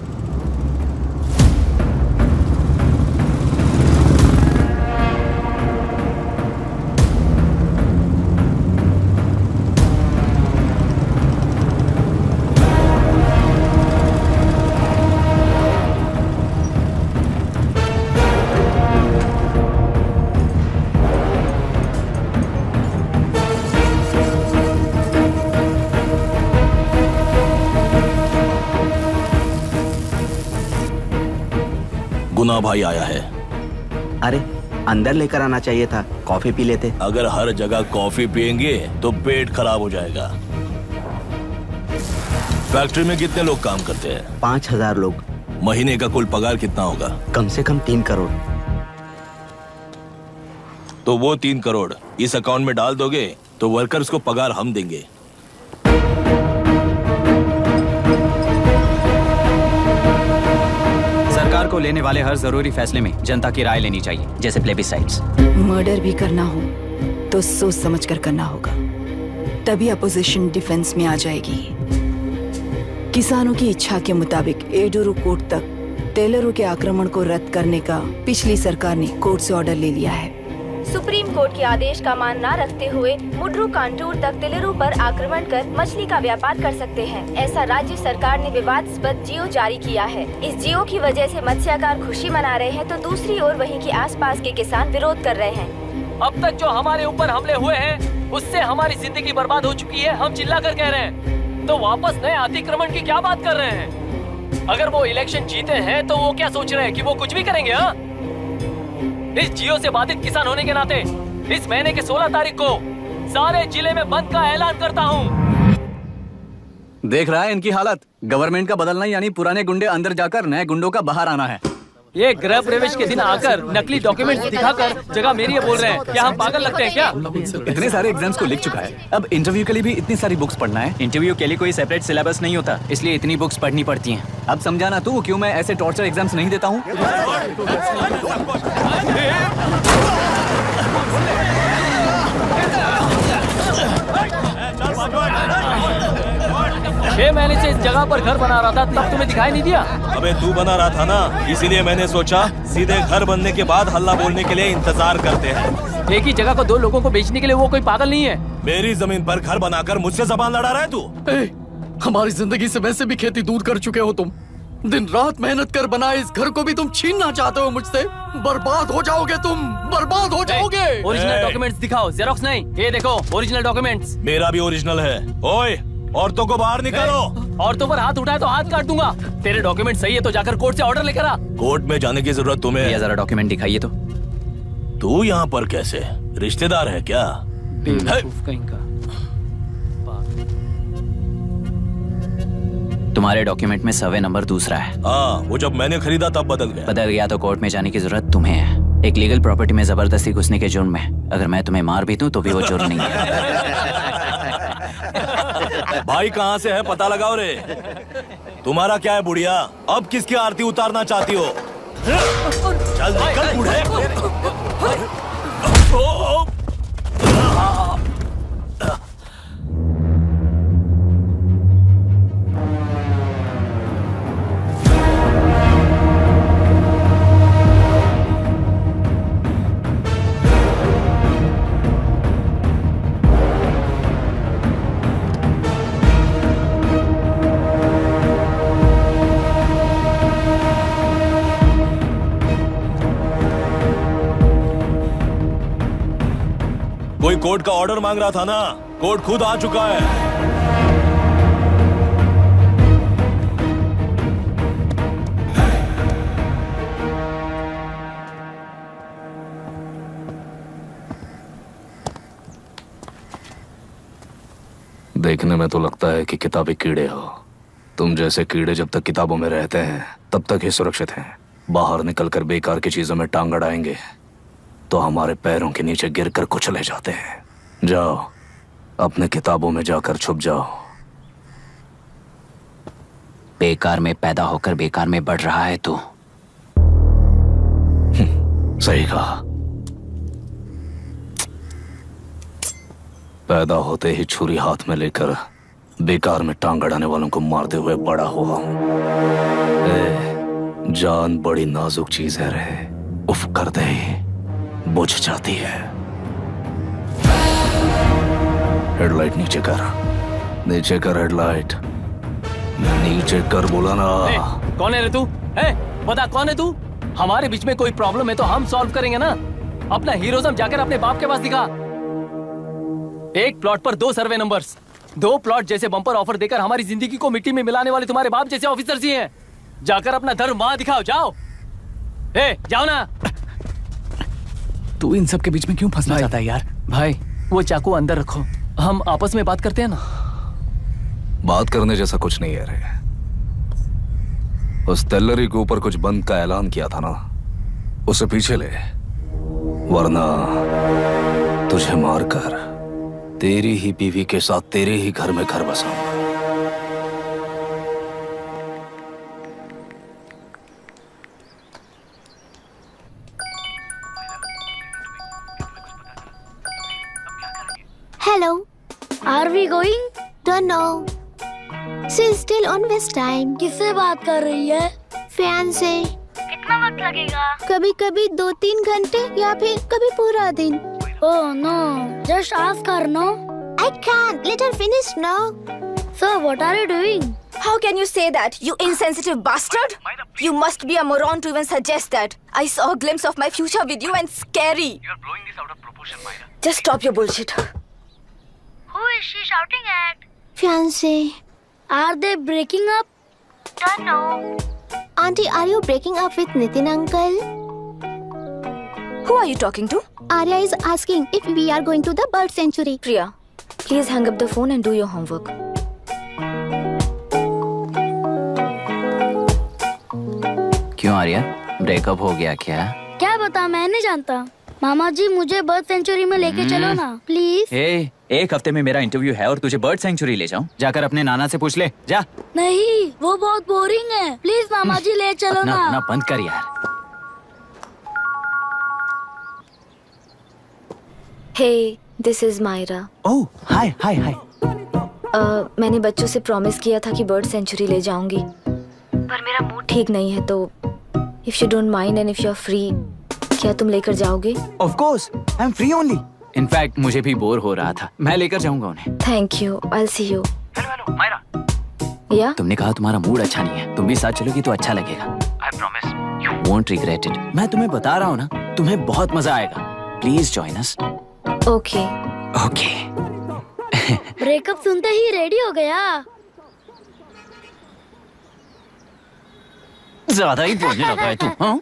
गुना भाई आया है। अरे अंदर लेकर आना चाहिए था, कॉफी पी लेते। अगर हर जगह कॉफी पियेंगे तो पेट खराब हो जाएगा। फैक्ट्री में कितने लोग काम करते हैं? 5000 लोग। महीने का कुल पगार कितना होगा? कम से कम 3 करोड़। तो वो 3 करोड़ इस अकाउंट में डाल दोगे तो वर्कर्स को पगार हम देंगे। सरकार को लेने वाले हर जरूरी फैसले में जनता की राय लेनी चाहिए, जैसे प्लेबिसाइड्स। मर्डर भी करना हो तो सोच समझ कर करना होगा, तभी अपोजिशन डिफेंस में आ जाएगी। किसानों की इच्छा के मुताबिक एडुरु कोर्ट तक टेलरों के आक्रमण को रद्द करने का पिछली सरकार ने कोर्ट से ऑर्डर ले लिया है। सुप्रीम कोर्ट के आदेश का मान न रखते हुए मुड्रू कांटूर तक टेलरों पर आक्रमण कर मछली का व्यापार कर सकते हैं, ऐसा राज्य सरकार ने विवादास्पद जियो जारी किया है। इस जियो की वजह से मत्स्यकार खुशी मना रहे हैं तो दूसरी ओर वहीं के आसपास के किसान विरोध कर रहे हैं। अब तक जो हमारे ऊपर हमले हुए हैं उससे हमारी जिंदगी बर्बाद हो चुकी है, हम चिल्ला कर कह रहे हैं, तो वापस नए अतिक्रमण की क्या बात कर रहे हैं? अगर वो इलेक्शन जीते हैं तो वो क्या सोच रहे हैं कि वो कुछ भी करेंगे? हाँ, इस जियो से बाधित किसान होने के नाते इस महीने के 16 तारीख को सारे जिले में बंद का ऐलान करता हूँ। देख रहा है इनकी हालत। गवर्नमेंट का बदलना यानी पुराने गुंडे अंदर जाकर नए गुंडों का बाहर आना है। ये गृह प्रवेश के दिन आकर नकली डॉक्यूमेंट्स दिखाकर जगह मेरी है बोल रहे हैं। क्या हम पागल लगते हैं क्या? इतने सारे एग्जाम्स को लिख चुका है, अब इंटरव्यू के लिए भी इतनी सारी बुक्स पढ़ना है। इंटरव्यू के लिए कोई सेपरेट सिलेबस नहीं होता, इसलिए इतनी बुक्स पढ़नी पड़ती हैं। अब समझाना तू क्यों मैं ऐसे टॉर्चर एग्जाम्स नहीं देता हूँ। 6 महीने से इस जगह पर घर बना रहा था, तब तुम्हें दिखाई नहीं दिया? अबे तू बना रहा था ना, इसीलिए मैंने सोचा सीधे घर बनने के बाद हल्ला बोलने के लिए इंतजार करते हैं। एक ही जगह को 2 लोगों को बेचने के लिए वो कोई पागल नहीं है। मेरी जमीन पर घर बनाकर मुझसे जबान लड़ा रहा है तू। हमारी जिंदगी से वैसे भी खेती दूर कर चुके हो तुम। दिन रात मेहनत कर बनाए इस घर को भी तुम छीनना चाहते हो मुझसे। बर्बाद हो जाओगे तुम, बर्बाद हो जाओगे। ओरिजिनल डॉक्यूमेंट्स दिखाओ, जेरोक्स नहीं। ये देखो ओरिजिनल डॉक्यूमेंट्स। मेरा भी ओरिजिनल है। ओए, औरतों को बाहर निकालो। औरतों पर हाथ उठाए तो हाथ काट दूंगा। तेरे डॉक्यूमेंट सही है तो जाकर कोर्ट से ऑर्डर लेकर आ। कोर्ट में जाने की जरूरत तुम्हें? ये जरा डॉक्यूमेंट दिखाइए तो। तू यहाँ पर कैसे? रिश्तेदार है क्या? तुम्हारे डॉक्यूमेंट में सर्वे नंबर दूसरा है। हाँ, वो जब मैंने खरीदा तब बदल गया। बदल गया तो कोर्ट में जाने की जरूरत तुम्हें है। एक लीगल प्रॉपर्टी में जबरदस्ती घुसने के जुर्म में अगर मैं तुम्हें मार भी दूं तो भी वो जुर्म नहीं है। भाई कहाँ से है पता लगाओ रे। तुम्हारा क्या है बुढ़िया? अब किसकी आरती उतारना चाहती हो? चल निकल बूढ़े। कोई कोर्ट का ऑर्डर मांग रहा था ना, कोर्ट खुद आ चुका है। देखने में तो लगता है कि किताबी कीड़े हो। तुम जैसे कीड़े जब तक किताबों में रहते हैं तब तक ही सुरक्षित हैं। बाहर निकलकर बेकार की चीजों में टांग अड़ाएंगे तो हमारे पैरों के नीचे गिरकर कुचले जाते हैं। जाओ, अपने किताबों में जाकर छुप जाओ। बेकार में पैदा होकर बेकार में बढ़ रहा है तू। सही कहा। पैदा होते ही छुरी हाथ में लेकर बेकार में टांग अड़ाने वालों को मारते हुए बड़ा हुआ हूं। जान बड़ी नाजुक चीज है रे, उफ करते ही बुझ जाती है। हेडलाइट नीचे कर, नीचे कर हेडलाइट, नीचे कर बोला ना। कौन है रे तू? बता कौन है तू? हमारे बीच में कोई प्रॉब्लम है तो हम सॉल्व करेंगे ना। अपना हीरोइज्म जाकर अपने बाप के पास दिखा। एक प्लॉट पर 2 सर्वे नंबर्स, 2 प्लॉट जैसे बम्पर ऑफर देकर हमारी जिंदगी को मिट्टी में मिलाने वाले तुम्हारे बाप जैसे ऑफिसर्स ही हैं। जाकर अपना धर्म वहां दिखाओ, जाओ। जाओ ना। तू इन सब के बीच में क्यों फंसना चाहता है यार? भाई वो चाकू अंदर रखो, हम आपस में बात करते हैं ना। बात करने जैसा कुछ नहीं है रे। उस तेलरी के ऊपर कुछ बंद का ऐलान किया था ना, उसे पीछे ले, वरना तुझे मारकर तेरी ही बीवी के साथ तेरे ही घर में घर बसाऊंगा। Hello. Are we going? Don't know. She's still on West time. किससे बात कर रही है? फैन से। कितना वक्त लगेगा? कभी कभी 2-3 घंटे या फिर कभी पूरा दिन। Oh no, just ask her, no? I can't. Let her finish now. So what are you doing? How can you say that, you insensitive bastard? You must be a moron to even suggest that. I saw a glimpse of my future with you and scary. You're blowing this out of proportion, Myra. Just stop your bullshit. Who is she shouting at? Fiancé. Are they breaking up? Don't know. Auntie, are you breaking up with Nitin uncle? Who are you talking to? Arya is asking if we are going to the bird sanctuary. Priya, please hang up the phone and do your homework. क्यों Arya, breakup हो गया क्या? क्या बता, मैं नहीं जानता। मामा जी मुझे बर्ड सेंचुरी में लेके चलो ना प्लीज। एक हफ्ते में मेरा इंटरव्यू है और तुझे बर्ड सेंचुरी ले जाऊं? जाकर अपने नाना से पूछ ले, जा। नहीं, वो बहुत बोरिंग है, प्लीज मामा जी ले चलो ना। अपना बंद कर यार। Hey, this is Myra. Oh, hi, hi, hi. मैंने बच्चों से प्रॉमिस किया था कि बर्ड सेंचुरी ले जाऊंगी, पर मेरा मूड ठीक नहीं है, तो if you don't mind and if you're free, क्या तुम लेकर जाओगे? Of course, I'm free only. In fact, मुझे भी बोर हो रहा था, मैं लेकर जाऊंगा उन्हें। Thank you, I'll see you. Hello, Myra. Yeah? तुमने कहा तुम्हारा मूड अच्छा नहीं है, तुम भी साथ चलोगी तो अच्छा लगेगा। I promise. You won't regret it. मैं तुम्हें बता रहा हूँ ना, तुम्हें बहुत मजा आएगा। Please join us. Okay. Okay. Breakup सुनते ही रेडी हो गया। ज्यादा ही बोलने लगा है तू, हाँ?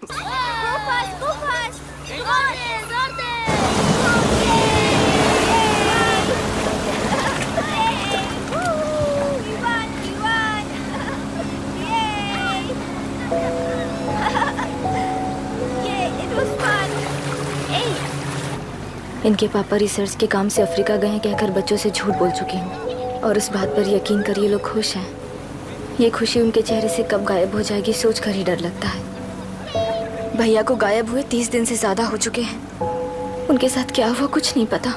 इनके पापा रिसर्च के काम से अफ्रीका गए कहकर बच्चों से झूठ बोल चुकी हूँ, और इस बात पर यकीन कर ये लोग खुश हैं। ये खुशी उनके चेहरे से कब गायब हो जाएगी सोचकर ही डर लगता है। भैया को गायब हुए 30 दिन से ज्यादा हो चुके हैं। उनके साथ क्या हुआ कुछ नहीं पता।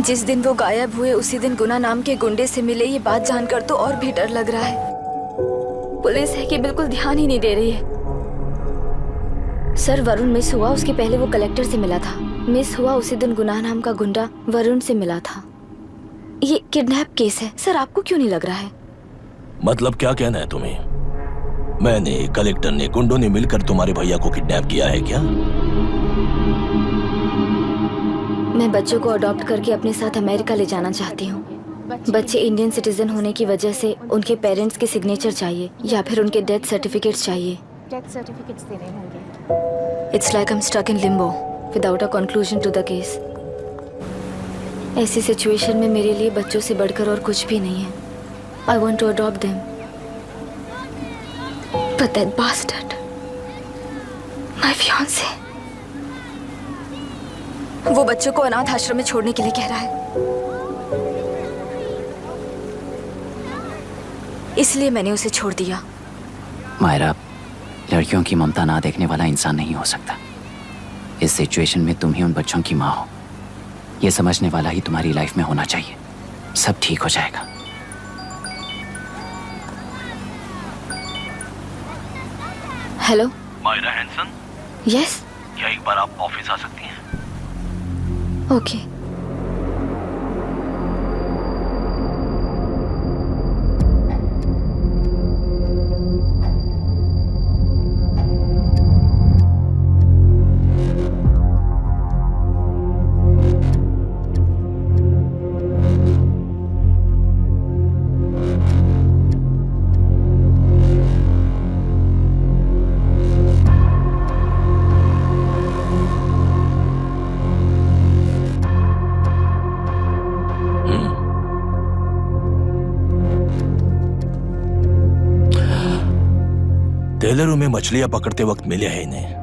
जिस दिन वो गायब हुए उसी दिन गुना नाम के गुंडे से मिले, ये बात जानकर तो और भी डर लग रहा है। पुलिस है कि बिल्कुल ध्यान ही नहीं दे रही है। सर वरुण मिस हुआ, उसके पहले वो कलेक्टर से मिला था। मिस हुआ उसी दिन गुनाह नाम का गुंडा वरुण से मिला था। ये किडनैप केस है सर, आपको क्यों नहीं लग रहा है? मतलब क्या कहना है तुम्हें? मैंने, कलेक्टर ने, गुंडों ने मिलकर तुम्हारे भैया को किडनैप किया है क्या? मैं बच्चों को अडॉप्ट करके अपने साथ अमेरिका ले जाना चाहती हूँ। बच्चे इंडियन सिटीजन होने की वजह से उनके पेरेंट्स के सिग्नेचर चाहिए या फिर उनके डेथ सर्टिफिकेट्स चाहिए। डेथ सर्टिफिकेट्स देने होंगे। It's like I am stuck in limbo without a conclusion to the case. ऐसी सिचुएशन में मेरे लिए बच्चों से बढ़कर और कुछ भी नहीं है। I want to adopt them but that bastard my fiance वो बच्चों को अनाथ आश्रम में छोड़ने के लिए कह रहा है। इसलिए मैंने उसे छोड़ दिया। मायरा, लड़कियों की ममता ना देखने वाला इंसान नहीं हो सकता। इस सिचुएशन में तुम ही उन बच्चों की माँ हो, ये समझने वाला ही तुम्हारी लाइफ में होना चाहिए। सब ठीक हो जाएगा। Hello Myra Hanson. यस। क्या एक बार आप ऑफिस आ सकती हैं? ओके। टेलरों में मछलियां पकड़ते वक्त मिले हैं इन्हें।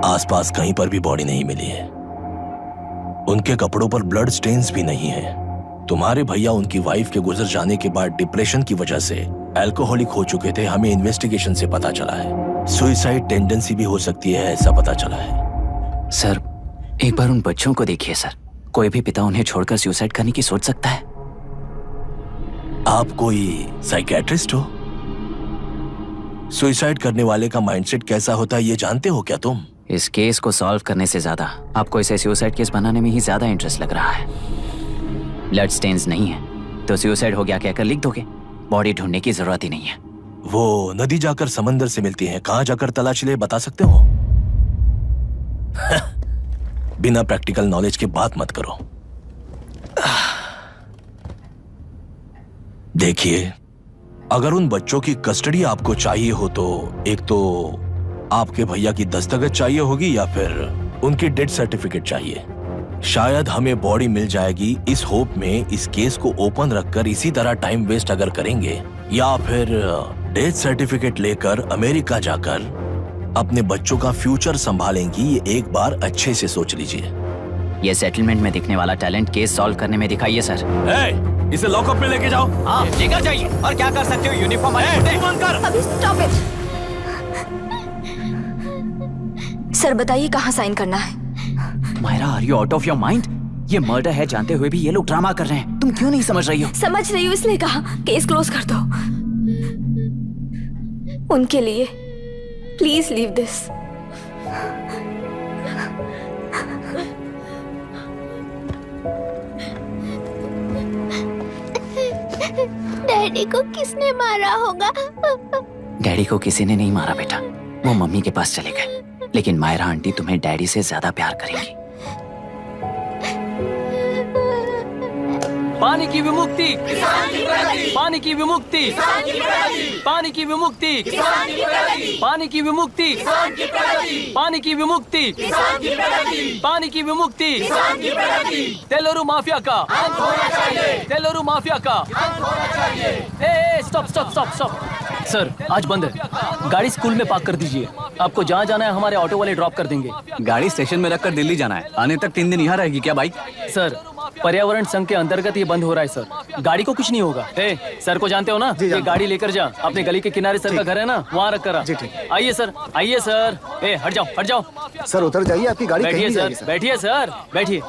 आसपास कहीं पर भी बॉडी नहीं मिली है। उनके कपड़ों पर ब्लड स्टेन्स भी नहीं है। तुम्हारे भैया उनकी वाइफ के गुजर जाने के बाद डिप्रेशन की वजह से अल्कोहलिक हो चुके थे। हमें इन्वेस्टिगेशन से पता चला है सुसाइड टेंडेंसी भी हो सकती है, ऐसा पता चला है। सर, एक बार उन बच्चों को देखिए सर। कोई भी पिता उन्हें छोड़कर सुसाइड करने की सोच सकता है? आप कोई साइकियाट्रिस्ट हो? सुसाइड करने वाले का माइंडसेट कैसा होता है ये जानते हो क्या तुम? इस केस को सॉल्व करने से ज्यादा आपको इसे सुसाइड केस बनाने में ही ज्यादा इंटरेस्ट लग रहा है। ब्लड स्टेन्स नहीं है तो सुसाइड हो गया कहकर लिख दोगे। बॉडी ढूंढने की जरूरत ही नहीं है। वो नदी जाकर समंदर से मिलती है, कहां जाकर तलाश ले बता सकते हो? बिना प्रैक्टिकल नॉलेज के बात मत करो। देखिए, अगर उन बच्चों की कस्टडी आपको चाहिए हो तो एक तो आपके भैया की दस्तखत चाहिए होगी या फिर उनकी डेथ सर्टिफिकेट चाहिए। शायद हमें बॉडी मिल जाएगी इस होप में इस केस को ओपन रखकर इसी तरह टाइम वेस्ट अगर करेंगे, या फिर डेथ सर्टिफिकेट लेकर अमेरिका जाकर अपने बच्चों का फ्यूचर संभालेंगी। ये एक बार अच्छे से सोच लीजिए। ये सेटलमेंट में दिखने वाला टैलेंट केस सॉल्व करने में दिखाइए सर। इसे लॉकअप में लेके जाओ। हाँ, लेकर जाइए। और क्या कर सकते हो? यूनिफॉर्म कर। अभी स्टॉप इट। सर बताइए कहाँ साइन करना है? Myra, are you out of your mind? ये मर्डर है जानते हुए भी ये लोग ड्रामा कर रहे हैं। तुम क्यों नहीं समझ रही हो? समझ रही हूँ, इसलिए कहा केस क्लोज कर दो। उनके लिए प्लीज लीव दिस। डैडी को किसने मारा होगा? डैडी को किसी ने नहीं मारा बेटा, वो मम्मी के पास चले गए। लेकिन मायरा आंटी तुम्हें डैडी से ज्यादा प्यार करेंगी। पानी की विमुक्ति, पानी की विमुक्ति, पानी की विमुक्ति, पानी की विमुक्ति, पानी की विमुक्ति, पानी की विमुक्ति, तेलुरु माफिया का, तेलुरु माफिया का। Stop stop stop stop. Sir आज बंद है, गाड़ी स्कूल में पार्क कर दीजिए। आपको जहाँ जाना है हमारे ऑटो वाले ड्रॉप कर देंगे। गाड़ी स्टेशन में रखकर दिल्ली जाना है। आने तक 3 दिन यहाँ रहेगी क्या बाइक? सर पर्यावरण संघ के अंतर्गत ये बंद हो रहा है सर। गाड़ी को कुछ नहीं होगा। सर को जानते हो ना? ये गाड़ी लेकर जा, अपने गली के किनारे सर का घर है ना, वहाँ रख कर आ। आइए सर, आइए सर। हट जाओ हट जाओ। सर उतर जाइए, आपकी गाड़ी कहीं नहीं जाएगी सर। बैठिए सर, बैठिए।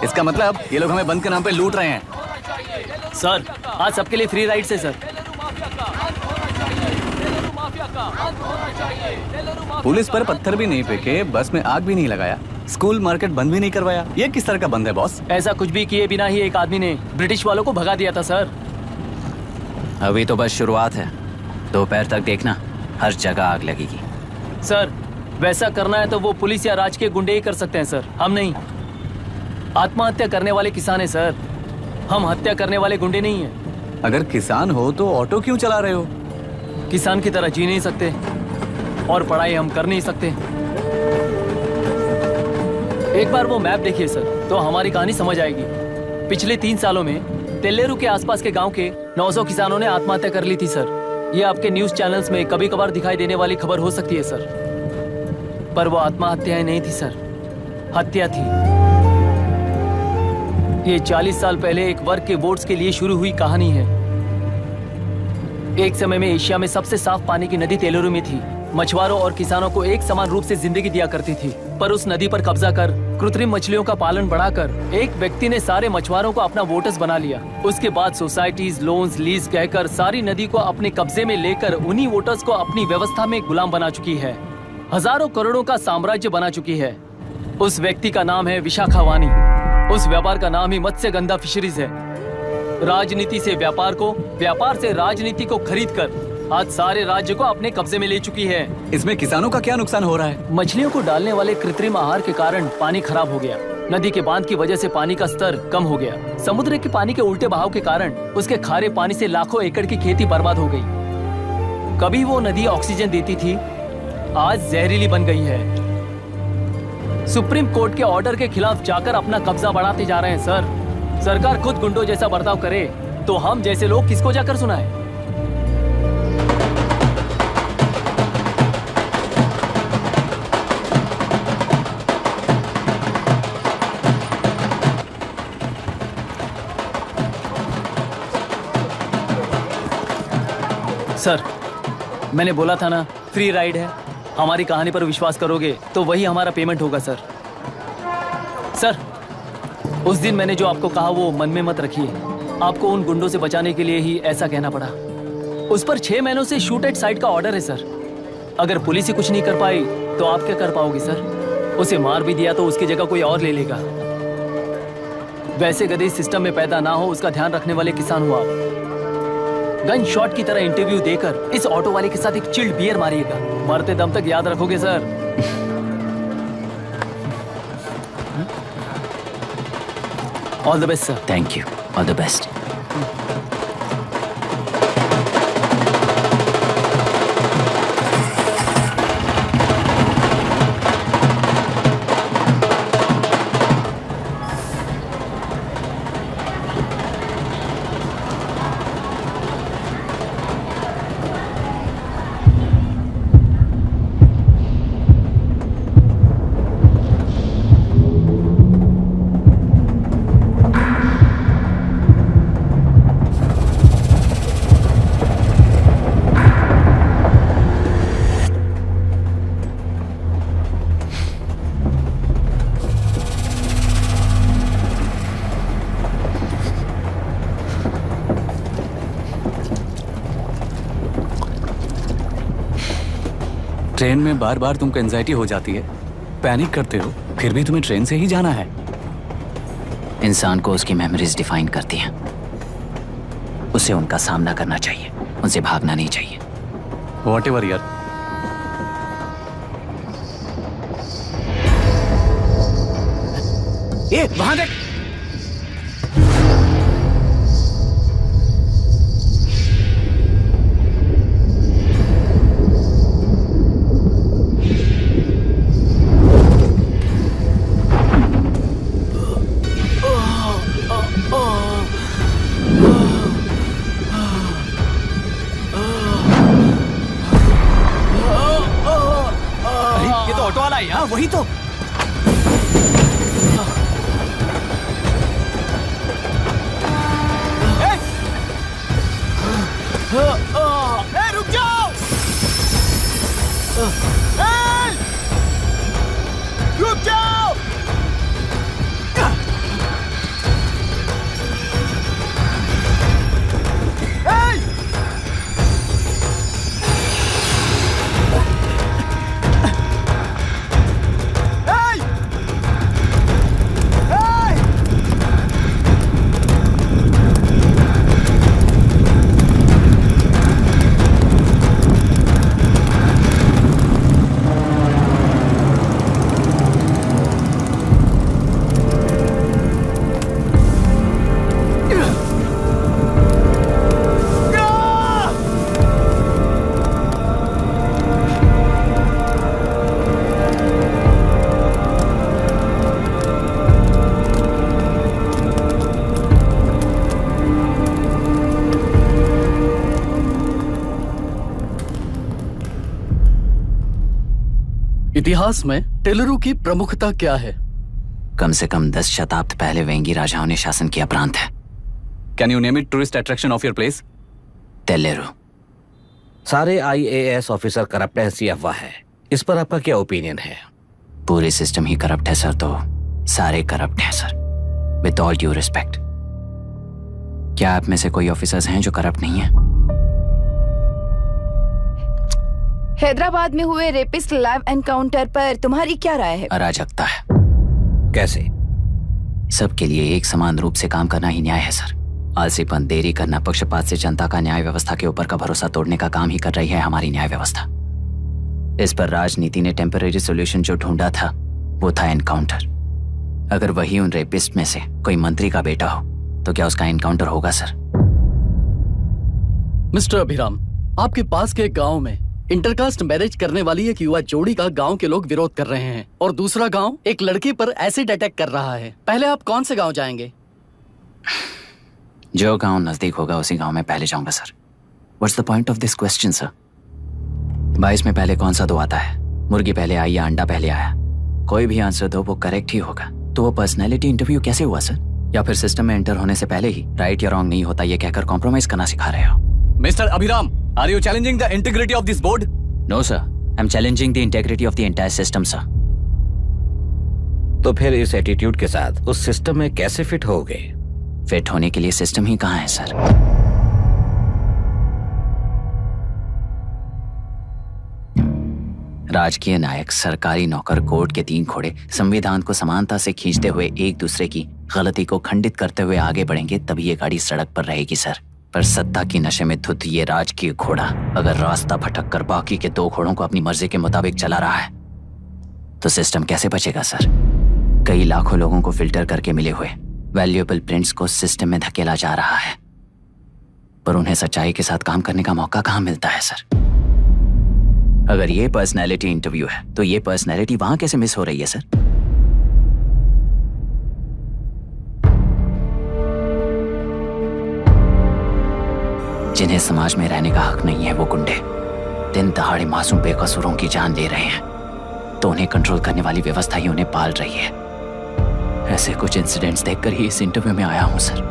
इसका मतलब ये लोग हमें बंद के नाम पे लूट रहे हैं। सर आज सबके लिए फ्री राइड है सर। पुलिस पर पत्थर भी नहीं फेंके, बस में आग भी नहीं लगाया, स्कूल मार्केट बंद भी नहीं करवाया। ये किस तरह का बंद है बॉस? ऐसा कुछ भी किए बिना ही एक आदमी ने ब्रिटिश वालों को भगा दिया था सर। अभी तो बस शुरुआत है। दोपहर तक देखना, हर जगह आग लगेगी। सर, वैसा करना है तो वो पुलिस या राज के गुंडे ही कर सकते हैं सर, हम नहीं। आत्महत्या करने वाले किसान हैं सर, हम हत्या करने वाले गुंडे नहीं हैं। अगर किसान हो तो ऑटो क्यों चला रहे हो? किसान की तरह जी नहीं सकते और पढ़ाई हम कर नहीं सकते। एक बार वो मैप देखिए सर, तो हमारी कहानी समझ आएगी। पिछले 3 सालों में तेल्लेरू के आसपास के गांव के 900 किसानों ने आत्महत्या कर ली थी सर। ये आपके न्यूज चैनल्स में कभी कभार दिखाई देने वाली खबर हो सकती है सर, पर वो आत्महत्याएं नहीं थी सर, हत्या थी। ये 40 साल पहले एक वर्ग के वोट्स के लिए शुरू हुई कहानी है। एक समय में एशिया में सबसे साफ पानी की नदी तेल्लेरू में थी। मछुआरों और किसानों को एक समान रूप से जिंदगी दिया करती थी, पर उस नदी पर कब्जा कर कृत्रिम मछलियों का पालन बढ़ाकर एक व्यक्ति ने सारे मछुआरों को अपना वोटर्स बना लिया। उसके बाद सोसाइटीज, लोन्स, लीज कहकर सारी नदी को अपने कब्जे में लेकर उन्हीं वोटर्स को अपनी व्यवस्था में गुलाम बना चुकी है। हजारों करोड़ों का साम्राज्य बना चुकी है। उस व्यक्ति का नाम है विशाखा वानी। उस व्यापार का नाम ही मत्स्यगंधा फिशरीज है। राजनीति से व्यापार को, व्यापार से राजनीति को खरीद कर आज सारे राज्य को अपने कब्जे में ले चुकी है। इसमें किसानों का क्या नुकसान हो रहा है? मछलियों को डालने वाले कृत्रिम आहार के कारण पानी खराब हो गया। नदी के बांध की वजह से पानी का स्तर कम हो गया। समुद्र के पानी के उल्टे बहाव के कारण उसके खारे पानी से लाखों एकड़ की खेती बर्बाद हो गई। कभी वो नदी ऑक्सीजन देती थी, आज जहरीली बन गई है। सुप्रीम कोर्ट के ऑर्डर के खिलाफ जाकर अपना कब्जा बढ़ाते जा रहे हैं सर। सरकार खुद गुंडों जैसा बर्ताव करे तो हम जैसे लोग किसको जाकर सुनाए? सर, मैंने बोला था ना, फ्री राइड है। हमारी कहानी पर विश्वास करोगे तो वही हमारा पेमेंट होगा सर। सर, उस दिन मैंने जो आपको कहा वो मन में मत रखिए। आपको उन गुंडों से बचाने के लिए ही ऐसा कहना पड़ा। उस पर 6 महीनों से शूट एट साइट का ऑर्डर है सर। अगर पुलिस ही कुछ नहीं कर पाई तो आप क्या कर पाओगे सर? उसे मार भी दिया तो उसकी जगह कोई और ले लेगा। वैसे गधे सिस्टम में पैदा ना हो, उसका ध्यान रखने वाले किसान हो आप। गन शॉट की तरह इंटरव्यू देकर इस ऑटो वाले के साथ एक चिल्ड बियर मारिएगा। मरते दम तक याद रखोगे sir. All the best sir. Thank you. All the best. Train में बार बार तुमको एंजाइटी हो जाती है, पैनिक करते हो, फिर भी तुम्हें ट्रेन से ही जाना है। इंसान को उसकी मेमोरीज डिफाइन करती हैं। उसे उनका सामना करना चाहिए, उनसे भागना नहीं चाहिए। व्हाटएवर यार। ये वहां देख। वही तो। रुक जाओ। रुक जाओ। इतिहास में टेलरू की प्रमुखता क्या है? कम से कम 10 शताब्दी पहले वेंगी राजाओं ने शासन किया प्रांत है। Can you name it tourist attraction of your place? टेलेरू। सारे IAS ऑफिसर करप्ट है, ऐसी अफवाह है। इस पर आपका क्या ओपिनियन है? पूरे सिस्टम ही करप्ट है सर, तो सारे करप्ट हैं sir, with all due respect. क्या आप में से कोई ऑफिसर्स हैं जो करप्ट नहीं है? हैदराबाद में हुए रेपिस्ट लाइव एनकाउंटर पर तुम्हारी क्या राय है? अराजकता है। कैसे? सबके लिए एक समान रूप से काम करना ही न्याय है सर। आलसीपन, देरी करना, पक्षपात से जनता का न्याय व्यवस्था के ऊपर का भरोसा तोड़ने का काम ही कर रही है हमारी न्याय व्यवस्था। इस पर राजनीति ने टेम्पररी सॉल्यूशन जो ढूंढा था वो था एनकाउंटर। अगर वही उन रेपिस्ट में से कोई मंत्री का बेटा हो तो क्या उसका एनकाउंटर होगा सर? मिस्टर अभिराम, आपके पास के गांव में इंटरकास्ट मैरिज करने वाली एक युवा जोड़ी का गांव के लोग विरोध कर रहे हैं और दूसरा गांव एक लड़की पर एसिड अटैक कर रहा है। पहले आप कौन से गांव जाएंगे? जो गांव नजदीक होगा उसी गांव में पहले जाऊंगा sir. What's the point of this question sir? 22 में पहले कौन सा दो आता है? मुर्गी पहले आई या अंडा पहले आया? कोई भी आंसर दो वो करेक्ट ही होगा। तो वो पर्सनैलिटी इंटरव्यू कैसे हुआ सर? या फिर सिस्टम में एंटर होने से पहले ही राइट या रॉन्ग नहीं होता ये कहकर कॉम्प्रोमाइज करना सिखा रहे हो? Mister Abhiram, are you challenging the integrity of this board? No sir, I am challenging the integrity of the entire system sir. तो फिर इस एटीट्यूड के साथ उस सिस्टम में कैसे फिट होगे? फिट होने के लिए सिस्टम ही कहाँ है सर? राजकीय नायक, सरकारी नौकर, कोर्ट के 3 घोड़े संविधान को समानता से खींचते हुए एक दूसरे की गलती को खंडित करते हुए आगे बढ़ेंगे तभी ये गाड़ी सड़क पर रहेगी सर। पर सत्ता की नशे में धुत ये राजकीय घोड़ा अगर रास्ता भटक कर बाकी के 2 घोड़ों को अपनी मर्जी के मुताबिक चला रहा है तो सिस्टम कैसे बचेगा सर? कई लाखों लोगों को फिल्टर करके मिले हुए वैल्यूएबल प्रिंट्स को सिस्टम में धकेला जा रहा है, पर उन्हें सच्चाई के साथ काम करने का मौका कहां मिलता है सर? अगर ये पर्सनैलिटी इंटरव्यू है तो ये पर्सनैलिटी वहां कैसे मिस हो रही है सर? जिन्हें समाज में रहने का हक नहीं है वो गुंडे दिन दहाड़े मासूम बेकसूरों की जान ले रहे हैं, तो उन्हें कंट्रोल करने वाली व्यवस्था ही उन्हें पाल रही है। ऐसे कुछ इंसिडेंट्स देखकर ही इस इंटरव्यू में आया हूं सर।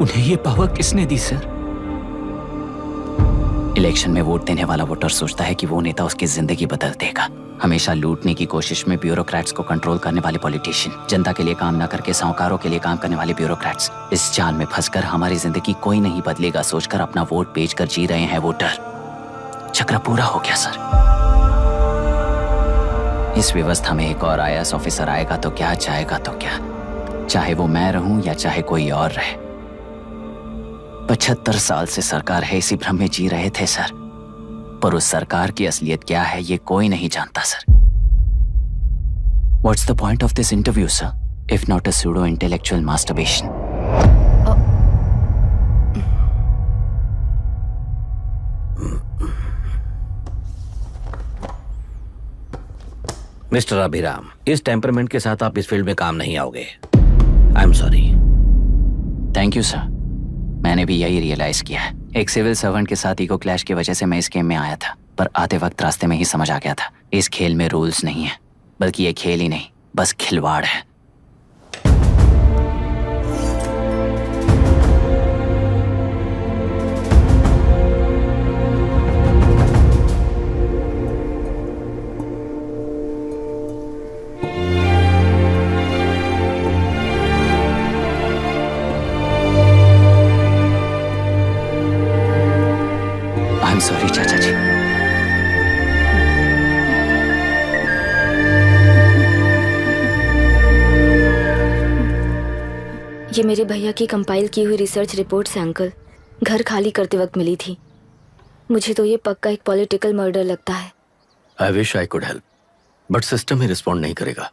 उन्हें ये पावर किसने दी सर? इलेक्शन में वोट देने वाला वोटर सोचता है कि वो नेता उसकी जिंदगी बदल देगा। हमेशा लूटने की कोशिश में ब्यूरोक्रेट्स को कंट्रोल करने वाले पॉलिटिशियन, जनता के लिए काम न करके साहूकारों के लिए काम करने वाले ब्यूरोक्रेट्स, इस जाल में फंसकर हमारी जिंदगी कोई नहीं बदलेगा सोचकर अपना वोट बेचकर जी रहे हैं वोटर। चक्र पूरा हो गया सर। इस व्यवस्था में एक और IAS ऑफिसर आएगा तो क्या, जाएगा तो क्या, चाहे वो मैं रहूं या चाहे कोई और रहे। 75 साल से सरकार है इसी भ्रम में जी रहे थे सर, पर उस सरकार की असलियत क्या है ये कोई नहीं जानता sir. What's the point of this interview, sir, if not a pseudo-intellectual masturbation? Mister Abhiram, इस टेम्परमेंट के साथ आप इस फील्ड में काम नहीं आओगे। आई am sorry. Thank you sir. मैंने भी यही रियलाइज किया है। एक सिविल सर्वेंट के साथ ईगो क्लैश की वजह से मैं इस गेम में आया था, पर आते वक्त रास्ते में ही समझ आ गया था इस खेल में रूल्स नहीं है, बल्कि ये खेल ही नहीं बस खिलवाड़ है। आई एम सॉरी चाचा जी। ये मेरे भैया की कंपाइल की हुई रिसर्च रिपोर्ट से अंकल, घर खाली करते वक्त मिली थी। मुझे तो ये पक्का एक पॉलिटिकल मर्डर लगता है। I wish I could help, but system he respond नहीं करेगा,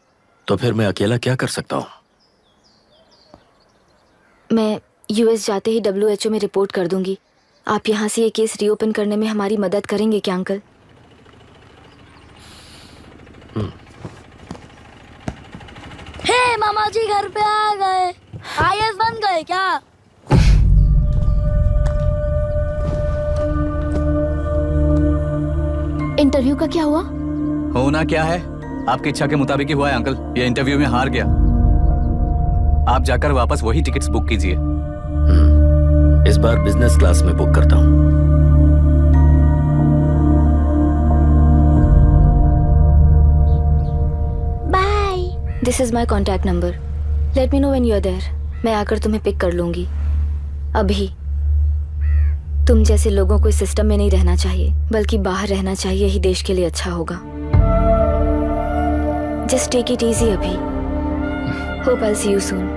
तो फिर मैं अकेला क्या कर सकता हूँ? मैं US जाते ही WHO में रिपोर्ट कर दूंगी। आप यहाँ से ये केस रीओपन करने में हमारी मदद करेंगे क्या अंकल? हे मामा जी घर पे आ गए। IAS बन गए क्या? इंटरव्यू का क्या हुआ? होना क्या है, आपकी इच्छा के मुताबिक ही हुआ है अंकल। ये इंटरव्यू में हार गया। आप जाकर वापस वही टिकट्स बुक कीजिए। इस बार बिजनेस क्लास में बुक करता हूँ। Bye. This is my contact number. Let me know when you are there. मैं आकर तुम्हें पिक कर लूंगी। अभी तुम जैसे लोगों को इस सिस्टम में नहीं रहना चाहिए, बल्कि बाहर रहना चाहिए। ही देश के लिए अच्छा होगा। जस्ट टेक इट इजी अभी। Hope I see you soon.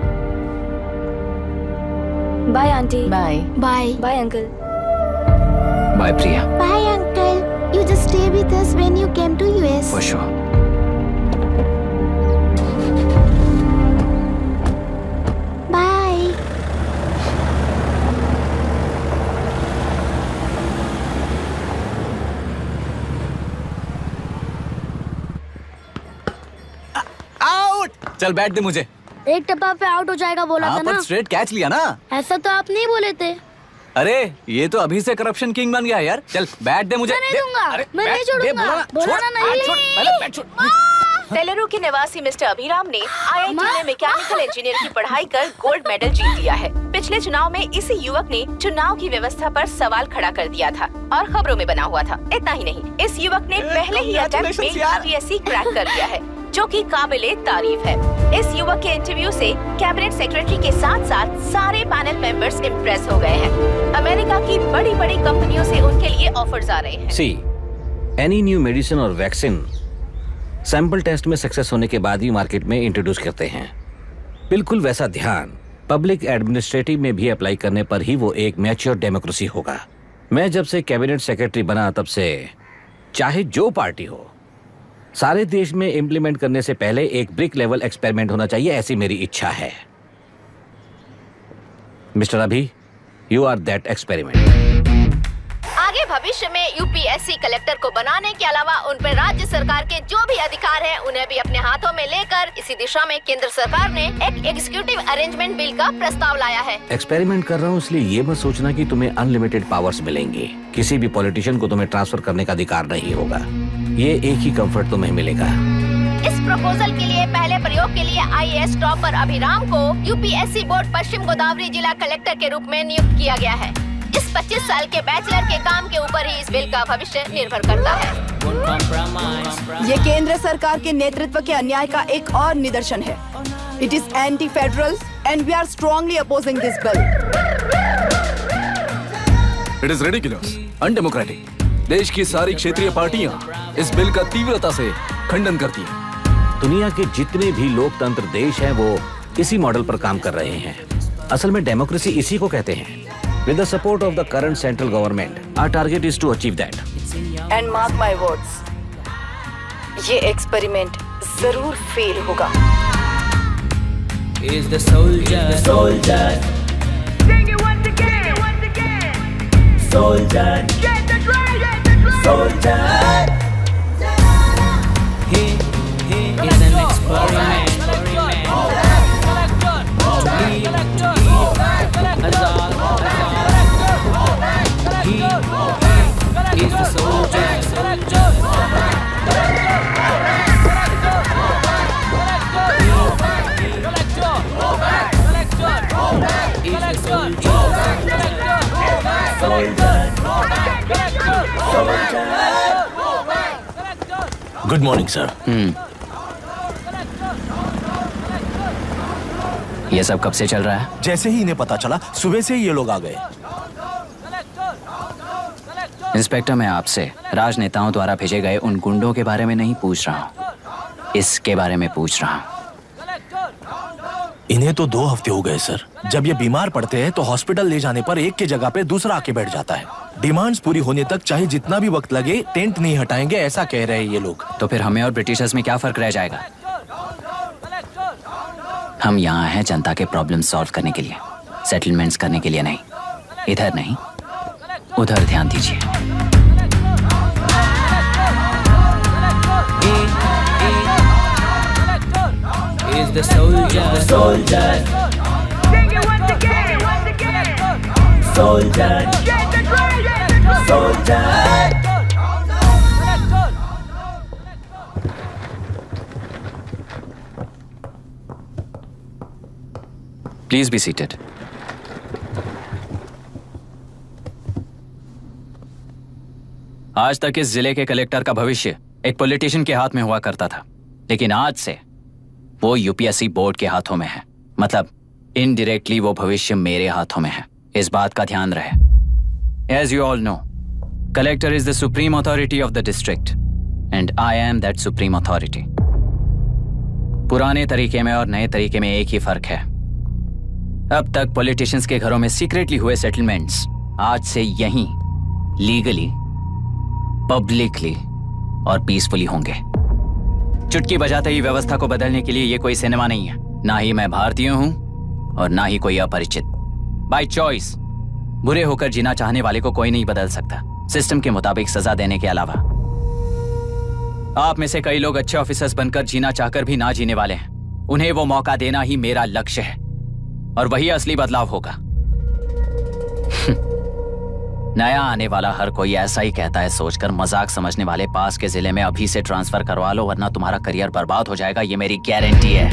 Bye aunty. Bye. Bye. Bye uncle. Bye Priya. Bye, uncle. You just stay with us when you came to US. For sure. Bye. Out. चल बैठ दे मुझे। एक टप्पा पे out हो जाएगा बोला था ना। पर स्ट्रेट कैच लिया ना। ऐसा तो आप नहीं बोले थे। अरे ये तो अभी से करप्शन किंग बन गया है यार। चल बैठ दे मुझे। मैं नहीं दूंगा। मैं नहीं छोड़ूंगा। बोला ना नहीं। तेलुरु के निवासी मिस्टर अभिराम ने IIT में मैकेनिकल इंजीनियर की पढ़ाई कर गोल्ड मेडल जीत लिया है। पिछले चुनाव में इसी युवक ने चुनाव की व्यवस्था पर सवाल खड़ा कर दिया था और खबरों में बना हुआ था। इतना ही नहीं, इस युवक ने पहले ही अटेम्प्ट में UPSC क्रैक कर लिया है, जो कि काबिले तारीफ है। इस युवक के इंटरव्यू से कैबिनेट सेक्रेटरी के साथ साथ सारे पैनल मेंबर्स इम्प्रेस हो गए हैं। अमेरिका की बड़ी बड़ी कंपनियों से उनके लिए ऑफर्स आ रहे हैं। सी एनी न्यू मेडिसिन और वैक्सीन सैंपल टेस्ट में सक्सेस होने के बाद ही मार्केट में इंट्रोड्यूस करते हैं। बिल्कुल वैसा ध्यान पब्लिक एडमिनिस्ट्रेटिव में भी अप्लाई करने पर ही वो एक मैच्योर डेमोक्रेसी होगा। मैं जब से कैबिनेट सेक्रेटरी बना तब से चाहे जो पार्टी हो, सारे देश में इम्प्लीमेंट करने से पहले एक ब्रिक लेवल एक्सपेरिमेंट होना चाहिए, ऐसी मेरी इच्छा है। मिस्टर अभी, यू आर दैट एक्सपेरिमेंट। आगे भविष्य में UPSC कलेक्टर को बनाने के अलावा उन पर राज्य सरकार के जो भी अधिकार हैं, उन्हें भी अपने हाथों में लेकर इसी दिशा में केंद्र सरकार ने एक एग्जीक्यूटिव अरेंजमेंट बिल का प्रस्ताव लाया है। एक्सपेरिमेंट कर रहा हूँ इसलिए ये मत सोचना कि तुम्हें अनलिमिटेड पावर्स मिलेंगे। किसी भी पॉलिटिशियन को तुम्हें ट्रांसफर करने का अधिकार नहीं होगा। ये एक ही कंफर्ट तुम्हें मिलेगा। इस प्रपोजल के लिए पहले प्रयोग के लिए IAS टॉपर अभिराम को UPSC बोर्ड पश्चिम गोदावरी जिला कलेक्टर के रूप में नियुक्त किया गया है। इस 25 साल के बैचलर के काम के ऊपर ही इस बिल का भविष्य निर्भर करता है। ये केंद्र सरकार के नेतृत्व के अन्याय का एक और निदर्शन है। It is anti federal and we are strongly opposing this bill. It is ridiculous, undemocratic. देश की सारी क्षेत्रीय पार्टियां इस बिल का तीव्रता से खंडन करती हैं। दुनिया के जितने भी लोकतंत्र देश हैं वो इसी मॉडल पर काम कर रहे हैं। असल में डेमोक्रेसी इसी को कहते हैं। With the support of the current central government, our target is to achieve that. And mark my words, ये एक्सपेरिमेंट जरूर फेल होगा। Is the soldier, soldier. Sing it once again, once again. Soldier, get the drum, get the drum. Soldier. He is an experiment. He is the soldier. Good morning sir. ये सब कब से चल रहा है? जैसे ही इन्हें पता चला सुबह से ही ये लोग आ गए। इंस्पेक्टर, मैं आपसे राजनेताओं द्वारा भेजे गए उन गुंडों के बारे में नहीं पूछ रहा हूँ, इसके बारे में पूछ रहा हूँ। इन्हें तो 2 हफ्ते हो गए सर। जब ये बीमार पड़ते हैं तो हॉस्पिटल ले जाने पर एक की जगह पे दूसरा आके बैठ जाता है। डिमांड्स पूरी होने तक चाहे जितना भी वक्त लगे टेंट नहीं हटाएंगे, ऐसा कह रहे हैं ये लोग। तो फिर हमें और ब्रिटिशर्स में क्या फर्क रह जाएगा? हम यहाँ हैं जनता के प्रॉब्लम सॉल्व करने के लिए, सेटलमेंट्स करने के लिए नहीं। इधर नहीं, उधर ध्यान दीजिए। Is the soldier, soldier. Sing it once again, once again. Soldier, get the drum, get the drum. Soldier. Please be seated. आज तक इस जिले के कलेक्टर का भविष्य एक पॉलिटिशियन के हाथ में हुआ करता था, लेकिन आज से वो यूपीएससी बोर्ड के हाथों में है। मतलब इनडायरेक्टली वो भविष्य मेरे हाथों में है। इस बात का ध्यान रहे। As you all know, collector is the supreme authority of the district and I am that supreme authority. पुराने तरीके में और नए तरीके में एक ही फर्क है। अब तक पॉलिटिशियंस के घरों में सीक्रेटली हुए सेटलमेंट्स आज से यहीं लीगली, पब्लिकली और पीसफुली होंगे। चुटकी बजाते ही व्यवस्था को बदलने के लिए ये कोई सिनेमा नहीं है। ना ही मैं भारतीय हूं और ना ही कोई अपरिचित। बाय चॉइस बुरे होकर जीना चाहने वाले को कोई नहीं बदल सकता, सिस्टम के मुताबिक सजा देने के अलावा। आप में से कई लोग अच्छे ऑफिसर्स बनकर जीना चाहकर भी ना जीने वाले हैं। उन्हें वो मौका देना ही मेरा लक्ष्य है और वही असली बदलाव होगा। नया आने वाला हर कोई ऐसा ही कहता है सोचकर मजाक समझने वाले पास के जिले में अभी से ट्रांसफर करवा लो, वरना तुम्हारा करियर बर्बाद हो जाएगा। ये मेरी गारंटी है।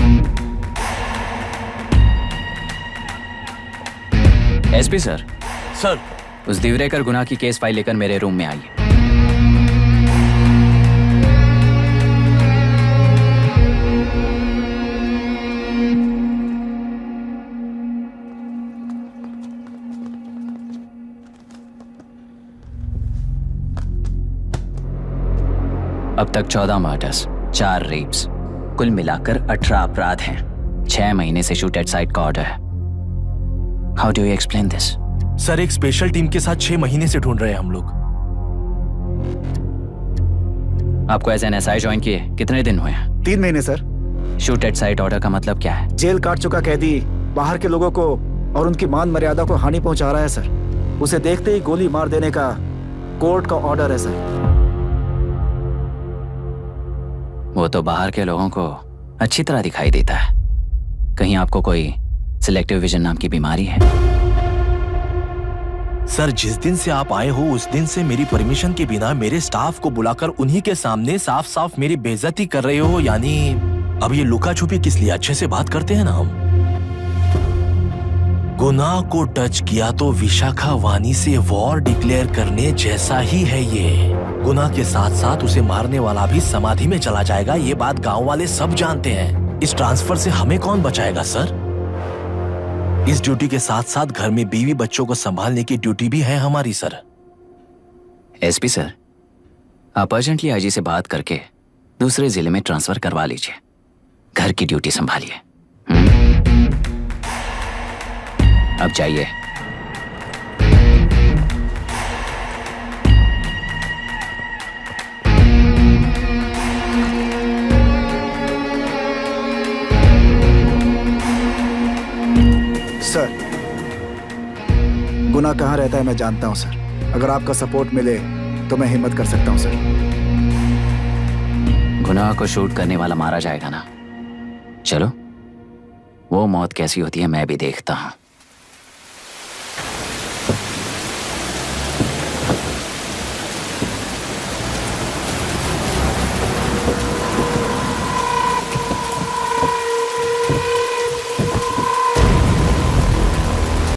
SP sir. सर। उस दिवरेकर गुनाह की केस फाइल लेकर मेरे रूम में आइए। अब तक 14 मर्डर्स, 4 रेप्स, कुल मिलाकर 18 अपराध हैं। 6 महीने से शूट एट साइट का ऑर्डर है। How do you explain this? Sir, एक स्पेशल टीम के साथ 6 महीने से ढूंढ रहे हैं हम लोग। आपको एज एन एसआई ज्वाइन किए कितने दिन हुए हैं? 3 महीने sir. Shoot at site order का मतलब क्या है? जेल काट चुका कैदी बाहर के लोगों को और उनकी मान मर्यादा को हानि पहुंचा रहा है सर। उसे देखते ही गोली मार देने का कोर्ट का ऑर्डर है सर। वो तो बाहर के लोगों को अच्छी तरह दिखाई देता है। कहीं आपको कोई सिलेक्टिव विजन नाम की बीमारी है? सर, जिस दिन से आप आए हो उस दिन से मेरी परमिशन के बिना मेरे स्टाफ को बुलाकर उन्हीं के सामने साफ साफ मेरी बेइज्जती कर रहे हो। यानी अब ये लुका छुपी किस लिए? अच्छे से बात करते हैं ना हम। गुनाह को टच किया तो विशाखा वानी से वॉर डिक्लेयर करने जैसा ही है ये। गुनाह के साथ साथ उसे मारने वाला भी समाधि में चला जाएगा। ये बात गांव वाले सब जानते हैं। इस ट्रांसफर से हमें कौन बचाएगा सर? इस ड्यूटी के साथ साथ घर में बीवी बच्चों को संभालने की ड्यूटी भी है हमारी सर। एसपी सर, आप अर्जेंटली आईजी से बात करके दूसरे जिले में ट्रांसफर करवा लीजिए। घर की ड्यूटी संभालिए। अब जाइए। सर, गुनाह कहाँ रहता है मैं जानता हूं सर। अगर आपका सपोर्ट मिले तो मैं हिम्मत कर सकता हूं सर। गुनाह को शूट करने वाला मारा जाएगा ना? चलो, वो मौत कैसी होती है मैं भी देखता हूं।